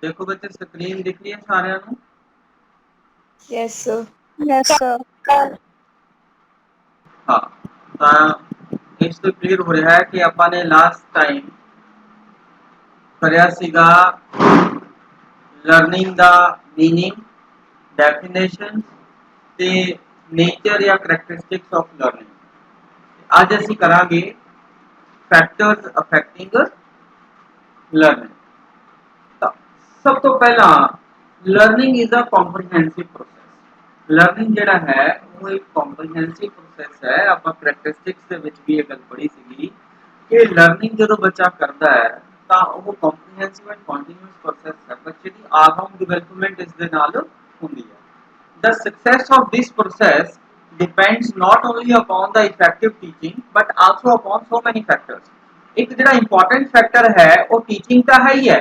देखो बच्चे स्क्रीन दिख रही है सारे ਨੂੰ। Yes sir. Yes sir. हाँ ਤਾਂ ਇਸ ਤੋਂ ਕਲੀਅਰ ਹੋ ਰਿਹਾ ਹੈ ਕਿ ਆਪਾਂ ਨੇ ਲਾਸਟ ਟਾਈਮ ਕਰਿਆ ਸੀਗਾ ਲਰਨਿੰਗ ਦਾ ਮੀਨਿੰਗ, ਡੈਫੀਨੇਸ਼ਨ ਤੇ ਨੇਚਰ ਜਾਂ ਕਰੈਕਟਰਿਸਟਿਕਸ ਆਫ ਲਰਨਿੰਗ। ਅੱਜ ਅਸੀਂ ਕਰਾਂਗੇ ਫੈਕਟਰਸ ਅਫੈਕਟਿੰਗ ਲਰਨਿੰਗ। ਤਾਂ ਸਭ ਤੋਂ ਪਹਿਲਾਂ learning is a comprehensive process. Learning ਜਿਹੜਾ ਹੈ ਉਹ ਇੱਕ ਕੰਪਰੀਹੈਂਸਿਵ ਪ੍ਰੋਸੈਸ ਹੈ। ਆਪਾਂ ਕਰੈਕਟਰਿਸਟਿਕਸ ਦੇ ਵਿੱਚ ਵੀ ਇਹ ਗੱਲ ਪੜ੍ਹੀ ਸੀਗੀ ਕਿ ਲਰਨਿੰਗ ਜਦੋਂ ਬੱਚਾ ਕਰਦਾ ਹੈ ਤਾਂ ਉਹ ਕੰਪਰੀਹੈਂਸਿਵ ਐਂਡ ਕੰਟੀਨਿਊਸ ਪ੍ਰੋਸੈਸ ਹੈ। ਬੱਚੇ ਦੀ ਆਲਰਾਊਂਡ ਡਿਵੈਲਪਮੈਂਟ ਇਸ ਦੇ ਨਾਲ ਹੁੰਦੀ ਹੈ। The success of this process depends not only upon the effective teaching but also upon so many factors। एक ਜਿਹੜਾ इंपॉर्टेंट फैक्टर है वो टीचिंग का है ही है।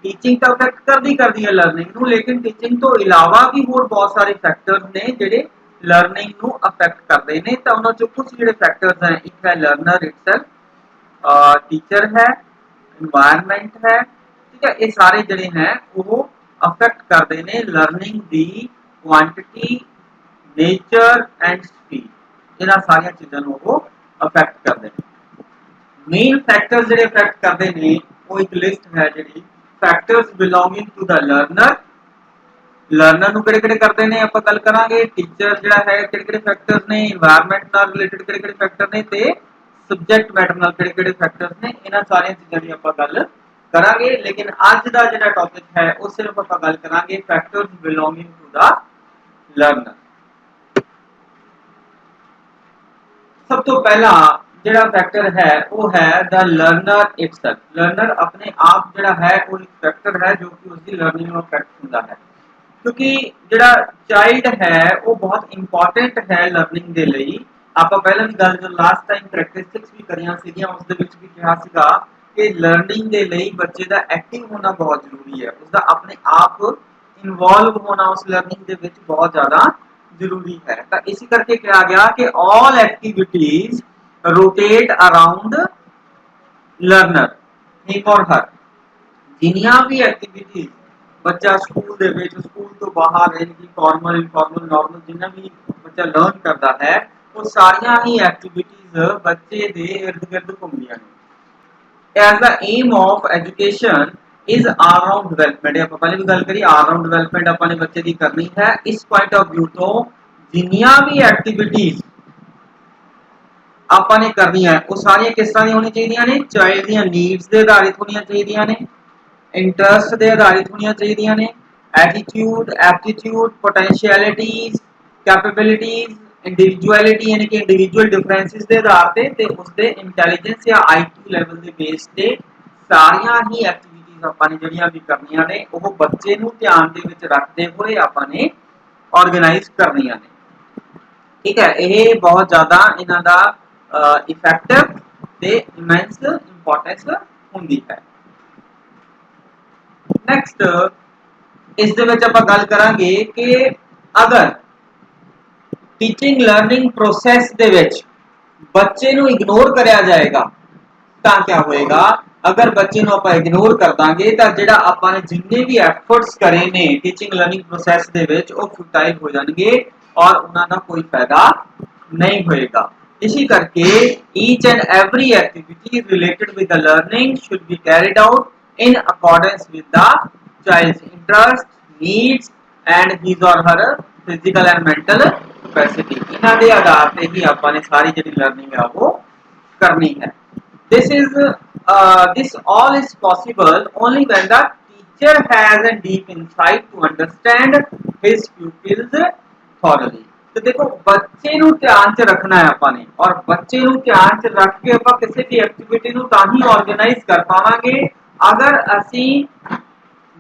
टीचिंग ਤਾਂ ਅਫੈਕਟ ਕਰਦੀ ਹੈ ਲਰਨਿੰਗ ਨੂੰ, ਲੇਕਿਨ ਟੀਚਿੰਗ ਤੋਂ ਇਲਾਵਾ ਵੀ ਹੋਰ ਬਹੁਤ ਸਾਰੇ ਫੈਕਟਰਸ ਨੇ ਜਿਹੜੇ ਲਰਨਿੰਗ ਨੂੰ ਅਫੈਕਟ ਕਰਦੇ ਨੇ। ਤਾਂ ਉਹਨਾਂ ਚੋਂ ਕੁਝ ਜਿਹੜੇ ਫੈਕਟਰਸ ਹੈ, ਇੱਕ ਹੈ ਲਰਨਰ ਇਟਸੈਲਫ, टीचर है, एनवायरनमेंट है, ठीक है। ये सारे जड़े हैं वो अफेक्ट करते हैं learning the quantity, nature and speed. इन्हां सारी चीज़ों को अफेक्ट करते हैं। मेन फैक्टर्स ਜਿਹੜੇ अफेक्ट करते हैं वो एक लिस्ट है जी factors belonging to the learner. Learner ਨੂੰ ਕਿਹੜੇ-ਕਿਹੜੇ ਕਰਦੇ ਨੇ ਆਪਾਂ ਗੱਲ ਕਰਾਂਗੇ। ਟੀਚਰ ਜਿਹੜਾ ਹੈ ਕਿਹੜੇ-ਕਿਹੜੇ ਫੈਕਟਰਸ ਨੇ, এনवायरनमेंट ਨਾਲ ਰਿਲੇਟਡ ਕਿਹੜੇ-ਕਿਹੜੇ ਫੈਕਟਰ ਨੇ ਤੇ ਸਬਜੈਕਟ ਮੈਟਰ ਨਾਲ ਕਿਹੜੇ-ਕਿਹੜੇ ਫੈਕਟਰਸ ਨੇ। ਇਹਨਾਂ ਸਾਰੀਆਂ ਚੀਜ਼ਾਂ ਦੀ ਆਪਾਂ ਗੱਲ ਕਰਾਂਗੇ। ਲੇਕਿਨ ਅੱਜ ਦਾ ਜਿਹੜਾ ਟੌਪਿਕ ਹੈ ਉਹ ਸਿਰਫ ਆਪਾਂ ਗੱਲ ਕਰਾਂਗੇ factors belonging to the learner. ਸਭ ਤੋਂ ਪਹਿਲਾ ਜਿਹੜਾ ਫੈਕਟਰ ਹੈ ਉਹ ਹੈ ਦਾ ਲਰਨਰ ਇਟਸੈਲਫ। ਲਰਨਰ ਆਪਣੇ ਆਪ ਜਿਹੜਾ ਹੈ ਉਹ ਇੱਕ ਫੈਕਟਰ ਹੈ ਜੋ ਕਿ ਉਸਦੀ ਲਰਨਿੰਗ ਨੂੰ ਅਫੈਕਟ ਹੁੰਦਾ ਹੈ। क्योंकि ਜਿਹੜਾ ਚਾਈਲਡ ਹੈ ਉਹ ਬਹੁਤ ਇੰਪੋਰਟੈਂਟ ਹੈ ਲਰਨਿੰਗ ਦੇ ਲਈ। ਆਪਾਂ ਪਹਿਲਾਂ ਵੀ ਗੱਲ ਜੋ ਲਾਸਟ ਟਾਈਮ ਕਰੈਕਟਰਿਸਟਿਕਸ ਵੀ ਕਰੀਆਂ ਸੀਗੀਆਂ ਉਸ ਦੇ ਵਿੱਚ ਵੀ ਕਿਹਾ ਸੀਗਾ ਕਿ ਲਰਨਿੰਗ ਦੇ ਲਈ ਬੱਚੇ ਦਾ ਐਕਟਿਵ ਹੋਣਾ ਬਹੁਤ ਜ਼ਰੂਰੀ ਹੈ। ਉਸਦਾ ਆਪਣੇ ਆਪ ਇਨਵੋਲਵ ਹੋਣਾ ਉਸ ਲਰਨਿੰਗ ਦੇ ਵਿੱਚ ਬਹੁਤ ਜ਼ਿਆਦਾ ਜ਼ਰੂਰੀ ਹੈ। ਤਾਂ ਇਸੇ ਕਰਕੇ ਕਿਹਾ ਗਿਆ ਕਿ all activities rotate around learner, him or her। ਜਿੰਨੀਆਂ ਵੀ ਐਕਟੀਵਿਟੀਜ਼ ਬੱਚਾ ਸਕੂਲ ਦੇ ਵਿੱਚ, ਸਕੂਲ ਤੋਂ ਬਾਹਰ ਯਾਨੀ ਫਾਰਮਲ, ਇਨਫਾਰਮਲ, ਨਾਰਮਲ ਜਿੰਨਾ ਵੀ ਬੱਚਾ ਲਰਨ ਕਰਦਾ ਹੈ ਉਹ ਸਾਰੀਆਂ ਹੀ ਐਕਟੀਵਿਟੀਜ਼ ਬੱਚੇ ਦੇ ਇਰਦ ਗਿਰਦ ਘੁੰਮਦੀਆਂ ਨੇ। As the aim of education is all round development. ਆਪਾਂ ਪਹਿਲੇ ਵੀ ਗੱਲ ਕਰੀ ਆਲ ਰਾਊਂਡ ਡਿਵੈਲਪਮੈਂਟ ਆਪਾਂ ਨੇ ਬੱਚੇ ਦੀ ਕਰਨੀ ਹੈ। ਇਸ ਪੁਆਇੰਟ ਆਫ ਵਿਊ ਤੋਂ ਜਿੰਨੀਆਂ ਵੀ ਐਕਟੀਵਿਟੀਜ਼ ਆਪਾਂ ਨੇ ਕਰਨੀਆਂ ਉਹ ਸਾਰੀਆਂ ਕਿਸ ਤਰ੍ਹਾਂ ਦੀਆਂ ਹੋਣੀਆਂ ਚਾਹੀਦੀਆਂ ਨੇ, ਚਾਈਲਡ ਦੀਆਂ ਨੀਡਸ ਦੇ ਆਧਾਰਿਤ ਹੋਣੀਆਂ ਚਾਹੀਦੀਆਂ ਨੇ, इंटरेस्ट ਦੇ ਆਧਾਰਿਤ ਹੋਣੀਆਂ ਚਾਹੀਦੀਆਂ ਨੇ, attitude, aptitude, potentialities, capabilities, individuality यानी कि इंडिविजुअल डिफरेंसेस ਦੇ ਆਧਾਰ ਤੇ ਉਸਦੇ ਇੰਟੈਲੀਜੈਂਸ ਜਾਂ ਆਈਕਿਊ ਲੈਵਲ ਦੇ ਬੇਸ ਤੇ ਸਾਰੀਆਂ ਹੀ ਐਕਟੀਵਿਟੀਜ਼ ਆਪਾਂ ਨੇ ਜਿਹੜੀਆਂ ਵੀ ਕਰਨੀਆਂ ਨੇ ਉਹ ਬੱਚੇ ਨੂੰ ਧਿਆਨ ਦੇ ਵਿੱਚ ਰੱਖਦੇ ਹੋਏ ਆਪਾਂ ਨੇ ਆਰਗੇਨਾਈਜ਼ ਕਰਨੀਆਂ ਨੇ। ਠੀਕ ਹੈ, ਇਹ ਬਹੁਤ ਜ਼ਿਆਦਾ ਇਹਨਾਂ ਦਾ ਇਫੈਕਟਿਵ ਤੇ ਇਮੈਂਸ ਇੰਪੋਰਟੈਂਸ ਹੁੰਦੀ ਹੈ। ਨੈਕਸਟ ਇਸ ਦੇ ਵਿੱਚ ਆਪਾਂ ਗੱਲ ਕਰਾਂਗੇ ਕਿ ਅਗਰ ਟੀਚਿੰਗ ਲਰਨਿੰਗ ਪ੍ਰੋਸੈਸ ਦੇ ਵਿੱਚ ਬੱਚੇ ਨੂੰ ਇਗਨੋਰ ਕਰਿਆ ਜਾਏਗਾ ਤਾਂ ਕੀ ਹੋਏਗਾ। ਅਗਰ ਬੱਚੇ ਨੂੰ ਆਪਾਂ ਇਗਨੋਰ ਕਰ ਦਾਂਗੇ ਤਾਂ ਜਿਹੜਾ ਆਪਾਂ ਨੇ ਜਿੰਨੇ ਵੀ ਐਫਰਟਸ ਕਰੇ ਨੇ ਟੀਚਿੰਗ ਲਰਨਿੰਗ ਪ੍ਰੋਸੈਸ ਦੇ ਵਿੱਚ ਉਹ ਫੁਟਾਈਲ ਹੋ ਜਾਣਗੇ ਔਰ ਉਹਨਾਂ ਦਾ ਕੋਈ ਫਾਇਦਾ ਨਹੀਂ ਹੋਏਗਾ। ਇਸੇ ਕਰਕੇ each and every activity related with the learning should be carried out in accordance with the child's interest, needs and his or her physical and mental capacity। ਇਹਨਾਂ ਦੇ ਆਧਾਰ ਤੇ ਹੀ ਆਪਾਂ ਨੇ ਸਾਰੀ ਜਿਹੜੀ ਲਰਨਿੰਗ ਹੈ ਉਹ ਕਰਨੀ ਹੈ। This all is possible only when the teacher has a deep insight to understand his pupils thoroughly। तो देखो बच्चे ਨੂੰ ਧਿਆਨ ਚ ਰੱਖਣਾ ਹੈ ਆਪਾਂ ਨੇ ਔਰ ਬੱਚੇ ਨੂੰ ਧਿਆਨ ਚ ਰੱਖ ਕੇ ਆਪਾਂ ਕਿਸੇ ਵੀ ਐਕਟੀਵਿਟੀ ਨੂੰ ਤਾਂ ਹੀ ਆਰਗੇਨਾਈਜ਼ ਕਰ ਪਾਵਾਂਗੇ ਅਗਰ ਅਸੀਂ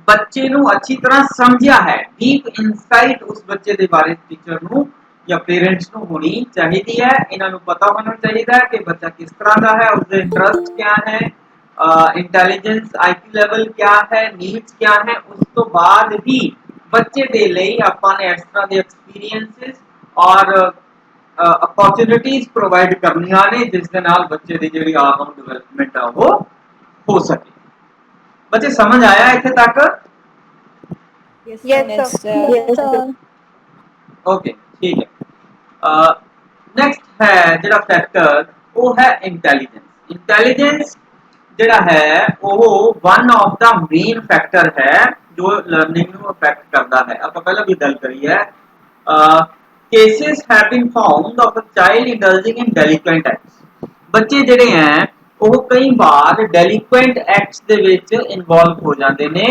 ਬੱਚੇ ਨੂੰ ਅੱਛੀ ਤਰ੍ਹਾਂ ਸਮਝਿਆ ਹੈ। ਡੀਪ ਇਨਸਾਈਟ ਉਸ ਬੱਚੇ ਦੇ ਬਾਰੇ ਟੀਚਰ ਨੂੰ ਜਾਂ ਪੇਰੈਂਟਸ ਨੂੰ ਹੋਣੀ ਚਾਹੀਦੀ ਹੈ। ਇਹਨਾਂ ਨੂੰ ਪਤਾ ਹੋਣਾ ਚਾਹੀਦਾ ਹੈ ਕਿ ਬੱਚਾ ਕਿਸ ਤਰ੍ਹਾਂ ਦਾ ਹੈ, ਉਸਦੇ ਇੰਟਰਸਟ क्या है, इंटेलिजेंस आईक्यू ਲੈਵਲ क्या है, नीड्स क्या है। ਉਸ ਤੋਂ ਬਾਅਦ ਹੀ ਬੱਚੇ ਦੇ ਲਈ ਆਪਾਂ ਨੇ ਇਸ ਤਰ੍ਹਾਂ ਦੇ ਐਕਸਪੀਰੀਐਂਸਸ ਔਰ अपॉर्चुनिटीज प्रोवाइड करनियां ने जिस दे नाल बच्चे दी जेहड़ी ऑलराउंड डेवलपमेंट है वो हो सके। बच्चे समझ आया इत्थे तक? Yes, sir. Yes, sir. Okay ठीक है। नेक्स्ट है ਜਿਹੜਾ ਫੈਕਟਰ ਉਹ ਹੈ ਇੰਟੈਲੀਜੈਂਸ। ਇੰਟੈਲੀਜੈਂਸ ਜਿਹੜਾ ਹੈ ਉਹ one of the main factor ਹੈ ਜੋ ਲਰਨਿੰਗ ਨੂੰ ਅਫੈਕਟ ਕਰਦਾ ਹੈ। ਆਪਾਂ ਪਹਿਲਾਂ ਵੀ ਗੱਲ ਕਰੀ ਹੈ। Cases have been found of a child indulging in delinquent acts. ਬੱਚੇ ਜਿਹੜੇ ਹੈ ਉਹ ਕਈ ਵਾਰ ਡੈਲੀਕੁਐਂਟ ਐਕਟਸ ਦੇ ਵਿੱਚ ਇਨਵੋਲਵ ਹੋ ਜਾਂਦੇ ਨੇ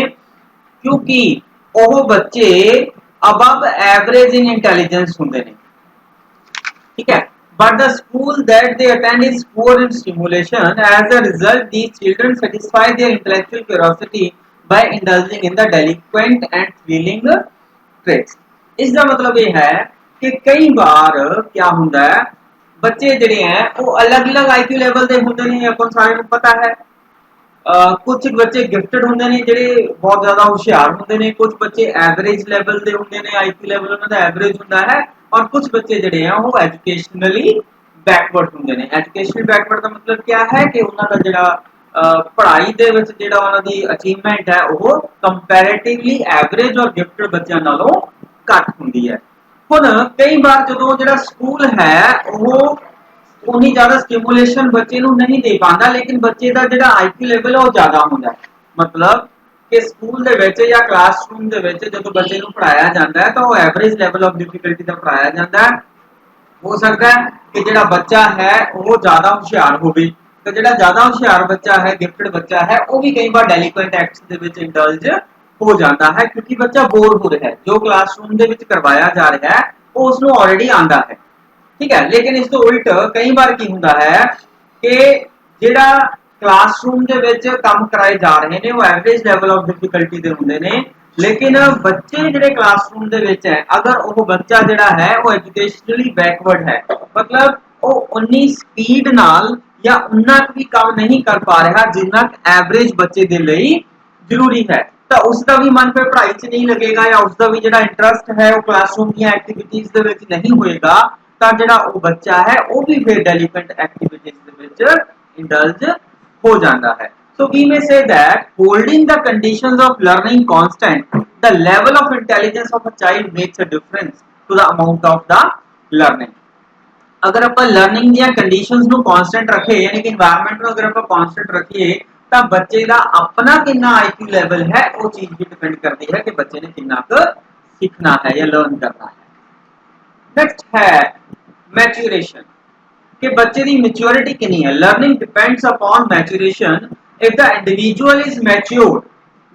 ਕਿਉਂਕਿ ਉਹ ਬੱਚੇ above average in intelligence ਹੁੰਦੇ ਨੇ। ठीक है, but the school that they attend is poor in stimulation. As a result, these children satisfy their intellectual curiosity by indulging in the delinquent and thrilling traits. इसका मतलब ये है कि कई बार क्या होता है बच्चे ਜਿਹੜੇ हैं वो अलग-अलग IQ लेवल ਦੇ ਹੁੰਦੇ ਨੇ। ਆਪਾਂ ਸਾਰਿਆਂ ਨੂੰ ਪਤਾ है ਕੁਝ ਬੱਚੇ ਗਿਫਟਡ ਹੁੰਦੇ ਨੇ ਜਿਹੜੇ ਬਹੁਤ ਜ਼ਿਆਦਾ ਹੁਸ਼ਿਆਰ ਹੁੰਦੇ ਨੇ, ਕੁਝ ਬੱਚੇ ਐਵਰੇਜ ਲੈਵਲ ਦੇ ਹੁੰਦੇ ਨੇ, IQ ਲੈਵਲ ਉਹਨਾਂ ਦਾ ਐਵਰੇਜ ਹੁੰਦਾ ਹੈ ਔਰ ਕੁਝ ਬੱਚੇ ਜਿਹੜੇ ਆ ਉਹ ਐਜੂਕੇਸ਼ਨਲੀ ਬੈਕਵਰਡ ਹੁੰਦੇ ਨੇ। ਐਜੂਕੇਸ਼ਨਲ ਬੈਕਵਰਡ ਦਾ ਮਤਲਬ ਕੀ ਹੈ ਕਿ ਉਹਨਾਂ ਦਾ ਜਿਹੜਾ ਪੜ੍ਹਾਈ ਦੇ ਵਿੱਚ ਜਿਹੜਾ ਉਹਨਾਂ ਦੀ ਅਚੀਵਮੈਂਟ ਹੈ ਉਹ ਕੰਪੈਰੀਟਿਵਲੀ ਐਵਰੇਜ ਔਰ ਗਿਫਟਡ ਬੱਚਿਆਂ ਨਾਲੋਂ ਘੱਟ ਹੁੰਦੀ ਹੈ। ਹੁਣ ਕਈ ਵਾਰ ਜਦੋਂ ਜਿਹੜਾ ਸਕੂਲ ਹੈ ਉਹ उन्नी ज्यादा स्टिमुलेशन बच्चे नहीं दे पाता लेकिन बच्चे का जो IQ लेवल है वो ज्यादा होता है। मतलब कि स्कूल या क्लासरूम जो बच्चे पढ़ाया जाता है तो एवरेज लेवल ऑफ डिफिकल्टी का पढ़ाया जाता है। हो सकता है कि जो बच्चा है वो ज्यादा होशियार हो तो जो ज्यादा होशियार बच्चा है गिफ्टेड बच्चा है वो भी कई बार डेलिक्वेंट एक्ट्स इंडल्ज हो जाता है क्योंकि बच्चा बोर हो रहा है। जो क्लासरूम करवाया जा रहा है वो उसको ऑलरेडी आता है। ठीक है, लेकिन इस तो उल्ट कई बार की होता है कि जिहड़ा क्लासरूम दे विच काम कराए जा रहे हैं वो एवरेज लेवल ऑफ डिफिकल्टी दे हुंदे ने लेकिन बच्चे जिहड़े क्लासरूम दे विच है अगर वो बच्चा जिहड़ा है वो एजुकेशनली बैकवर्ड है मतलब वो उन्नी स्पीड नाल या उन्ना भी काम नहीं कर पा रहा जिन्ना एवरेज बच्चे दे लई जरूरी है तो उसका भी मन फिर पढ़ाई च नहीं लगेगा या उसका भी जिहड़ा इंटरस्ट है वो क्लासरूम दी एक्टिविटीज दे विच नहीं होएगा ਤਾਂ ਜਿਹੜਾ ਉਹ ਬੱਚਾ ਹੈ ਉਹ ਵੀ ਫਿਰ ਡੈਲੀਕੁਐਂਟ ਐਕਟੀਵਿਟੀਜ਼ ਦੇ ਵਿੱਚ ਇੰਡਲਜ ਹੋ ਜਾਂਦਾ ਹੈ। So we may say that holding the conditions of learning constant, the level of intelligence of a child makes a difference to the amount of the learning. अगर ਆਪਾਂ ਲਰਨਿੰਗ ਦੀਆਂ ਕੰਡੀਸ਼ਨਸ ਨੂੰ constant ਰੱਖੇ ਯਾਨੀ ਕਿ এনवायरमेंट ਨੂੰ ਅਗਰ ਆਪਾਂ ਕਾਂਸਟੈਂਟ ਰੱਖੀਏ ਤਾਂ ਬੱਚੇ ਦਾ ਆਪਣਾ ਕਿੰਨਾ IQ ਲੈਵਲ ਹੈ ਉਹ ਚੀਜ਼ ਵੀ ਡਿਪੈਂਡ ਕਰਦੀ ਹੈ ਕਿ ਬੱਚੇ ਨੇ ਕਿੰਨਾ ਕੁ ਸਿੱਖਣਾ ਹੈ ਜਾਂ ਲਰਨ ਕਰਨਾ ਹੈ। नेक्स्ट है मैच्योरेशन कि बच्चे की मैच्योरिटी कितनी है। Learning depends upon maturation. If the individual is matured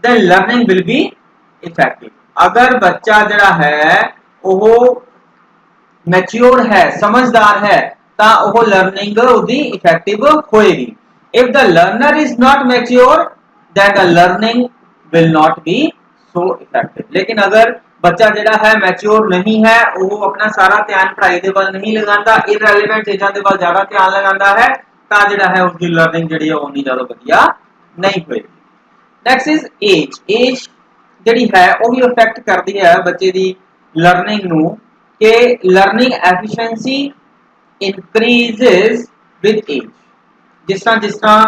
then learning will be effective. अगर बच्चा जड़ा है वो मैच्योर है समझदार है तो वो लर्निंग उसकी इफेक्टिव होएगी। If the learner is not mature then the learning will not be so effective. लेकिन अगर बच्चा जिहड़ा है मैच्योर नहीं है वो अपना सारा ध्यान पढ़ाई दे वल नहीं लगाता इररेलेवेंट चीज़ों दे वल ज़्यादा ध्यान लगाता है तो जिहड़ा है उसकी लर्निंग जिहड़ी है उन्नी ज़्यादा वधिया नहीं होएगी। Next is as. एज जिहड़ी है वो भी अफेक्ट करती है बच्चे की लर्निंग नूं कि learning efficiency increases with age. जिस तरह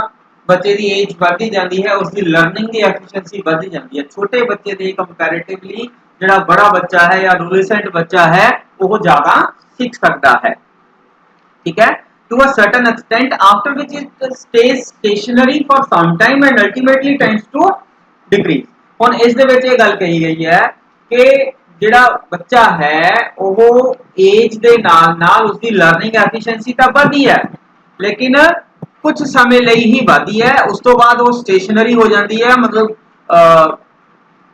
बच्चे की एज बढ़ती जाती है उसकी लर्निंग की एफिशिएंसी बढ़ती जाती है। छोटे बच्चे के कंपैरेटिवली जिहड़ा बड़ा बच्चा है या एडोलेसेंट बच्चा है वो ज्यादा सीख सकता है। ठीक है, to a certain extent after which it stage stationary for some time and ultimately tends to decrease. हुण इस दे विच ये गल कही गई है कि जिहड़ा बच्चा है वो एज दे नाल नाल उसकी लर्निंग एफिशिएंसी तां बढ़दी है लेकिन कुछ समय ਲਈ ही बढ़दी है उस तो बाद वो स्टेशनरी हो जाती है मतलब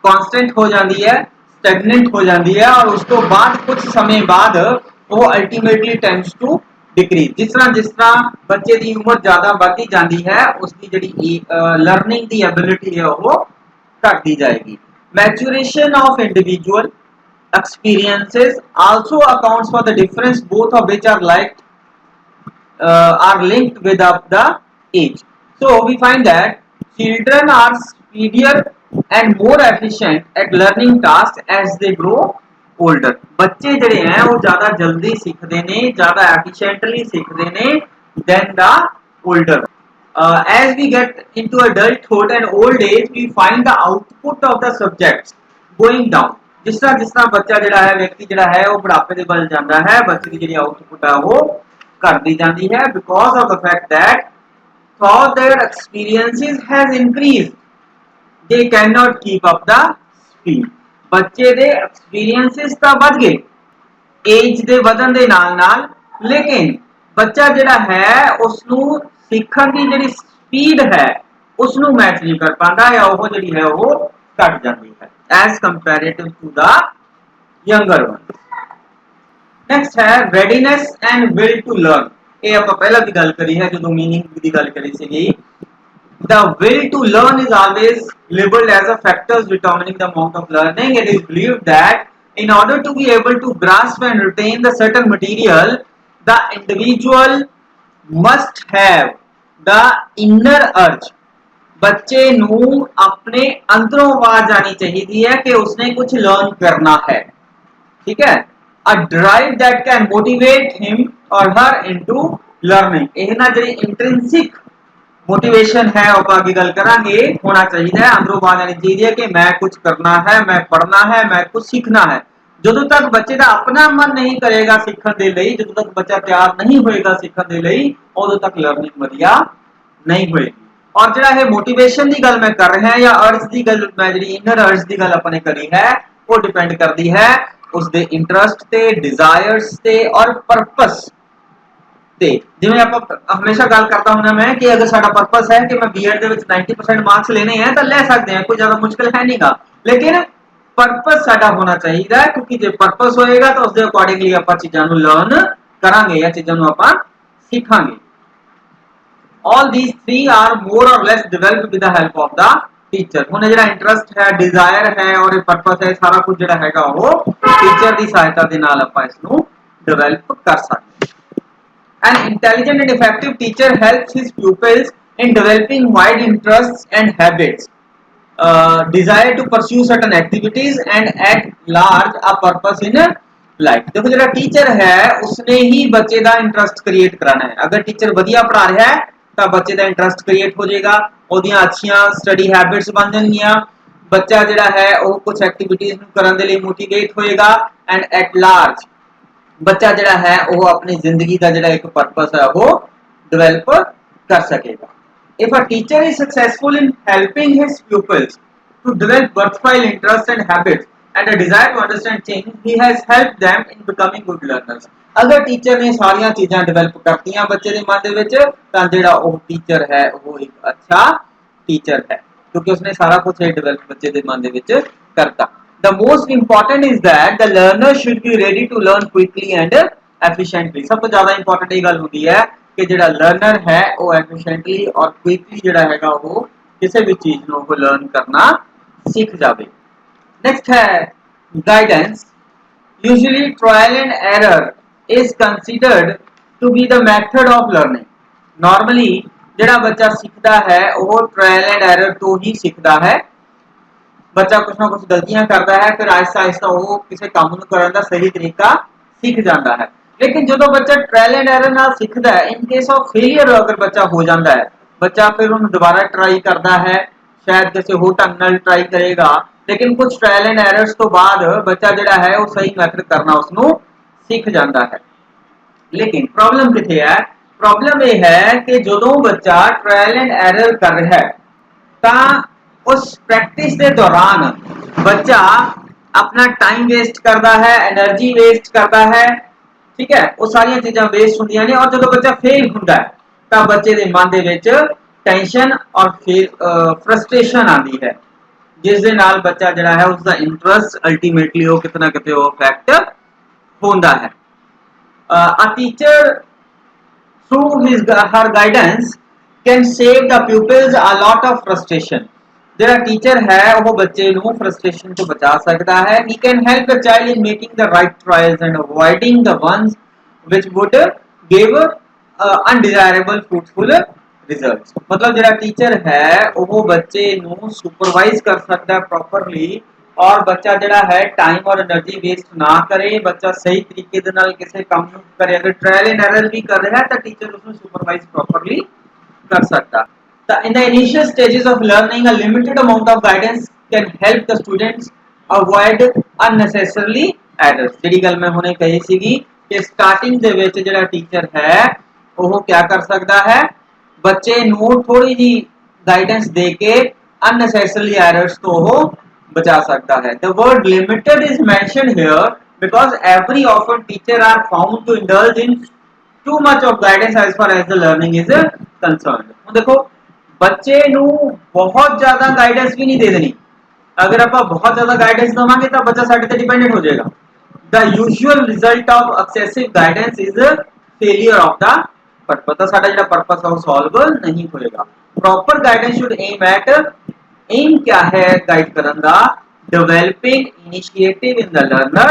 कांस्टेंट हो जाती है स्टैगनेंट हो जाती है और उस तो बाद कुछ समय बाद वो अल्टीमेटली टेंड्स टू डिक्रीज। जिस तरह बच्चे की उम्र ज्यादा बढ़ती जाती है उसकी जिहड़ी लर्निंग की एबिलिटी है वो घटती जाएगी। Maturation of individual experiences also accounts for the difference both of which are linked with the age. So we find that children are speedier and more efficient at learning tasks as they grow older. बच्चे जड़े हैं वो ज़्यादा जल्दी सीखते ने ज़्यादा efficiently सीखते ने than the older. As we get into adulthood and old age, we find the output of the subjects going down. जिस तरह बच्चा जिहड़ा है व्यक्ति जिहड़ा है वो बुढ़ापे दे वल जांदा है, बच्चे दी जिहड़ी आउटपुट है वो घटदी जांदी है because of the fact that thought their experiences has increased, they cannot keep up the speed। बच्चे दे experiences ਤਾਂ ਵੱਧ ਗਏ ਏਜ ਦੇ ਵਧਣ ਦੇ ਨਾਲ ਲੇਕਿਨ ਬੱਚਾ ਜਿਹੜਾ ਹੈ ਉਸ ਨੂੰ ਸਿੱਖਣ ਦੀ ਜਿਹੜੀ ਸਪੀਡ ਹੈ ਉਸ ਨੂੰ ਮੈਚ ਨਹੀਂ ਕਰ ਪਾਉਂਦਾ ਜਾਂ ਉਹ ਜਿਹੜੀ ਹੈ ਉਹ ਘਟ ਜਾਂਦੀ ਹੈ as comparative to the younger one. Next ਹੈ readiness and will to learn। ਇਹ ਆਪਾਂ ਪਹਿਲਾਂ ਵੀ ਗੱਲ ਕਰੀ ਹੈ ਜਦੋਂ ਮੀਨਿੰਗ ਦੀ ਗੱਲ ਕਰੀ ਸੀਗੀ। The will to learn is always labeled as a factors determining the amount of learning। It is believed that in order to be able to grasp and retain the certain material, the individual must have the inner urge। बच्चे नू अपने अंदरों आवाज आनी चाहिए है कि उसने कुछ लर्न करना है, ठीक है। A drive that can motivate him or her into learning। ਇਹ ਨਾ ਜਿਹੜੀ इंट्रिंसिक मोटिवेशन है वो आगे गल करांगे होना चाहिए है, अंदरों आवाज आनी चाहिए है कि मैं कुछ करना है, मैं पढ़ना है, मैं कुछ सीखना है। ਜਦੋਂ तक बच्चे का अपना मन नहीं करेगा सीखने के लिए, ਜਦੋਂ तक बच्चा तैयार नहीं होएगा सीखने के लिए, उदों तक लर्निंग वधिया नहीं होएगी। और ਜਿਹੜਾ ਇਹ मोटिवेशन की गल मैं कर रहा है या अर्ज की गल मैं जी इनर अर्ज की गल अपने करी है वो डिपेंड करती है उसके इंटरस्ट ते, डिजायर्स ते और परपस ते। जिवें आपां हमेशा गल करता हूं मैं कि अगर साडा पर्पस है कि मैं बीएड दे विच 90% मार्क्स लेने हैं तो ले सकते हैं, कोई ज्यादा मुश्किल है नहींगा, लेकिन पर्पस साडा होना चाहिए क्योंकि जो पर्पस होएगा तो उसके अकॉर्डिंगली आपां चीज़ां नूं लर्न करांगे या चीज़ां नूं आपां सीखांगे। All these three are more or less developed with the help of the teacher। हुण जिहड़ा इंटरस्ट है, डिजायर है और पर्पस है, सारा कुछ जिहड़ा हैगा वो टीचर की सहायता दे नाल आपां इस नूं डेवलप कर सकते हैं। An intelligent and effective teacher helps his pupils in developing wide interests and habits, desire to pursue certain activities and at large a purpose in life। देखो जो टीचर है उसने ही बच्चे का इंटरस्ट क्रिएट कराना है। अगर टीचर वधिया पढ़ा रहा है तो बच्चे का इंटरस्ट क्रिएट हो जाएगा, ओदियां अच्छियां स्टडी हैबिट्स बन जाएंगियां, बच्चा जिहड़ा है वो कुछ एक्टिविटीज करने के लिए मोटिवेट होएगा एंड एट लार्ज बच्चा जिहड़ा है वो अपनी जिंदगी का जिहड़ा एक पर्पस है वो डेवलप कर सकेगा। If a teacher is successful in helping his pupils to develop worthwhile interests and habits and a desire to understand change, he has helped them in becoming good learners। अगर teacher ने सारियां चीज़ां develop करतियां बच्चे दे मन दे विच तां जिहड़ा वो टीचर है वो एक अच्छा टीचर है क्योंकि उसने सारा कुछ डेवलप बच्चे दे मन दे विच करता। The most important is that the learner should be ready to learn quickly and efficiently। सब तो ज़्यादा इंपॉर्टेंट ये गल होती है कि जिहड़ा लर्नर है वो एफिशिएंटली और क्विकली जिहड़ा हैगा वो किसी भी चीज़ नूं वो लर्न करना सीख जावे। नेक्स्ट है guidance. Usually trial and error is considered to be the method of learning। Normally जिहड़ा बच्चा सीखता है वो ट्रायल एंड एरर तो ही सीखता है। बच्चा कुछ ना कुछ गलतियां करता है फिर आहिस्ता आहिस्ता वो किसी काम नूं करन दा सही तरीका सीख जाता है। लेकिन जो बच्चा ट्रायल एंड एरर नाल सीखता है, इन केस ऑफ फेलियर अगर बच्चा हो जाता है, बच्चा फिर उन्हें दोबारा ट्राई करता है, शायद किसी होर ढंग नाल ट्राई करेगा, लेकिन कुछ ट्रायल एंड एरर्स तो बाद बच्चा जिहड़ा है वो सही मैथड करना उसनूं सीख जाता है। लेकिन प्रॉब्लम किथे है? प्रॉब्लम यह है कि जो बच्चा ट्रायल एंड एरर कर रहा है तां उस प्रैक्टिस के दौरान बच्चा अपना टाइम वेस्ट करता है, एनर्जी वेस्ट करता है, ठीक है, वो सारिया चीज़ां वेस्ट होंदियां ने। और जो बच्चा फेल होंदा है तो बच्चे के मन दे विच टेंशन और फिर फ्रस्ट्रेशन आती है जिस दे नाल बच्चा जिहड़ा है उसका इंटरस्ट अल्टीमेटली वो किते ना किते इफेक्ट होंदा है। A teacher through her guidance can save the pupils a lot of frustration। जिहड़ा टीचर है वो बच्चे नूं फ्रस्ट्रेशन तो बचा सकता है। He can help the child in making the right trials and avoiding the ones which would give undesirable fruitful results। मतलब जिहड़ा टीचर है वो बच्चे नूं सुपरवाइज कर सकता है प्रॉपरली और बच्चा जिहड़ा है टाइम और एनर्जी वेस्ट ना करे, बच्चा सही तरीके दे नाल किसी काम नूं करे। अगर ट्रायल एंड एरर भी कर रहा है तो टीचर उसनूं सुपरवाइज प्रॉपरली कर सकता। In the initial stages of learning, a limited amount of guidance can help the students avoid unnecessarily errors. ਜਿਹੜੀ ਗੱਲ ਮੈਂ ਹੁਣੇ ਕਹੀ ਸੀਗੀ ਕਿ ਸਟਾਰਟਿੰਗ ਦੇ ਵਿੱਚ ਜਿਹੜਾ ਟੀਚਰ ਹੈ ਉਹ ਕੀ ਕਰ ਸਕਦਾ ਹੈ, ਬੱਚੇ ਨੂੰ ਥੋੜੀ ਜੀ गाइडेंस देके unnecessarily errors को वो बचा सकता है। The word limited is mentioned here because every often teacher are found to indulge in too much of guidance as far as the learning is concerned। देखो बच्चे ਨੂੰ बहुत ज्यादा गाइडेंस भी नहीं दे देनी। अगर आप बहुत ज्यादा गाइडेंस देवांगे तो बच्चा साडे ते डिपेंडेंट हो जाएगा। The usual result of excessive guidance is a failure of the purpose। तो साडा ਜਿਹੜਾ पर्पस है वो सॉल्व नहीं होएगा। Proper guidance should aim at aim क्या है गाइड करन दा, developing initiative in the learner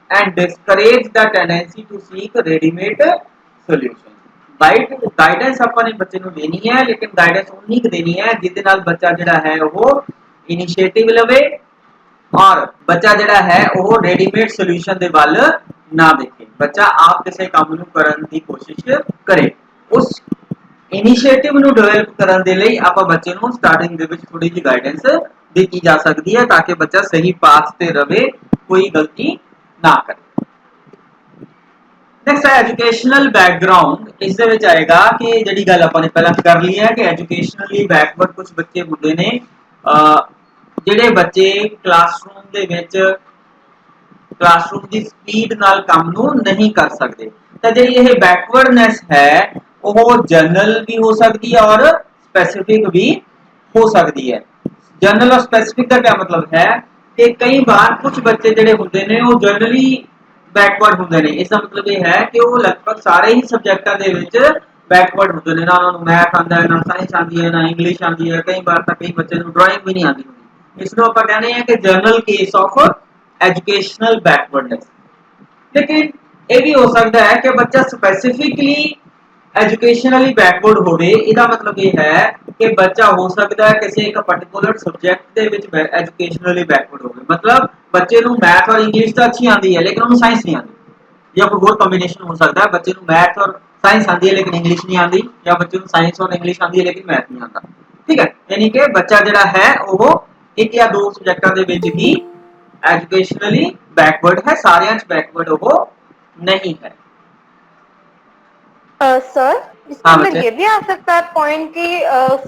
and discourage the tendency to seek ready-made solution। Guidance ਆਪਾਂ ਨੇ ਬੱਚੇ ਨੂੰ ਦੇਣੀ ਹੈ, ਲੇਕਿਨ गाइडेंस ਉਨੀ ਕੁ ਦੇਣੀ ਹੈ ਜਿਹਦੇ ਨਾਲ ਬੱਚਾ ਜਿਹੜਾ ਹੈ ਉਹ ਇਨੀਸ਼ੀਏਟਿਵ ਲਵੇ और बच्चा ਜਿਹੜਾ ਹੈ ਉਹ ਰੈਡੀਮੇਡ ਸੋਲੂਸ਼ਨ ਦੇ ਵੱਲ ਨਾ ਦੇਖੇ। ਬੱਚਾ ਆਪ ਕਿਸੇ ਕੰਮ ਨੂੰ ਕਰਨ ਦੀ ਕੋਸ਼ਿਸ਼ ਕਰੇ। ਉਸ ਇਨੀਸ਼ੀਏਟਿਵ ਨੂੰ ਡਿਵੈਲਪ ਕਰਨ ਦੇ ਲਈ ਆਪਾਂ ਬੱਚੇ ਨੂੰ ਸਟਾਰਟਿੰਗ ਦੇ ਵਿੱਚ ਥੋੜੀ ਜਿਹੀ ਗਾਈਡੈਂਸ ਦਿੱਤੀ ਜਾ ਸਕਦੀ ਹੈ ਤਾਂ ਕਿ ਬੱਚਾ ਸਹੀ ਪਾਥ ਤੇ ਰਵੇ, ਕੋਈ ਗਲਤੀ ਨਾ ਕਰੇ। ਨੈਕਸਟ ਹੈ ਐਜੂਕੇਸ਼ਨਲ ਬੈਕਗ੍ਰਾਉਂਡ। ਇਸ ਦੇ ਵਿੱਚ ਆਏਗਾ ਕਿ ਜਿਹੜੀ ਗੱਲ ਆਪਾਂ ਨੇ ਪਹਿਲਾਂ ਕਰ ਲਈ ਹੈ ਕਿ ਐਜੂਕੇਸ਼ਨਲੀ ਬੈਕਵਰਡ ਕੁਝ ਬੱਚੇ ਹੁੰਦੇ ਨੇ ਜਿਹੜੇ ਬੱਚੇ ਕਲਾਸਰੂਮ ਦੇ ਵਿੱਚ ਕਲਾਸਰੂਮ ਦੀ ਸਪੀਡ ਨਾਲ ਕੰਮ ਨੂੰ ਨਹੀਂ ਕਰ ਸਕਦੇ। ਤਾਂ ਜਿਹੜੀ ਇਹ ਬੈਕਵਰਡਨੈਸ ਹੈ ਉਹ ਜਨਰਲ ਵੀ ਹੋ ਸਕਦੀ ਹੈ और स्पेसिफिक भी हो सकती है। जनरल और स्पेसिफिक का क्या मतलब है कि कई बार कुछ बच्चे ਜਿਹੜੇ ਹੁੰਦੇ ਨੇ ਉਹ ਜਨਰਲੀ ਬੈਕਵਰਡ ਹੁੰਦੇ ਨੇ। ਇਸ ਦਾ ਮਤਲਬ ਇਹ ਹੈ ਕਿ ਉਹ ਲਗਭਗ ਸਾਰੇ ਹੀ ਸਬਜੈਕਟਾਂ ਦੇ ਵਿੱਚ ਬੈਕਵਰਡ ਹੁੰਦੇ ਨੇ। ਨਾ ਉਹਨਾਂ ਨੂੰ ਮੈਥ ਆਉਂਦਾ ਹੈ, ਨਾ ਸਾਇੰਸ ਆਉਂਦੀ ਹੈ, ਨਾ ਇੰਗਲਿਸ਼ ਆਉਂਦੀ ਹੈ। ਕਈ ਵਾਰ ਤਾਂ ਕਈ ਬੱਚੇ ਨੂੰ ਡਰਾਇੰਗ ਵੀ ਨਹੀਂ ਆਉਂਦੀ। इसको आप कहने हैं कि general case of educational backwardness. लेकिन ये भी हो सकता है कि बच्चा स्पेसिफिकली एजुकेशनली बैकवर्ड होवे। इसका मतलब ये है कि बच्चा हो सकता है किसी एक particular subject they which educationally backward होवे। मतलब बच्चे ਨੂੰ मैथ और इंग्लिश तो अच्छी आती है लेकिन उन्हें साइंस नहीं आती, या कोई और कॉम्बिनेशन हो सकता है बच्चे ਨੂੰ मैथ और साइंस आती है लेकिन इंग्लिश नहीं आती, या बच्चे ਨੂੰ साइंस और इंग्लिश आती है लेकिन मैथ नहीं आता। ठीक है, यानी कि बच्चा जिहड़ा है वो एक या दो सब्जेक्टां दे विच ही एजुकेशनली बैकवर्ड है, सारियां च बैकवर्ड वो नहीं है। सर इसके हाँ अंदर बच्चे, ये भी आ सकता है पॉइंट कि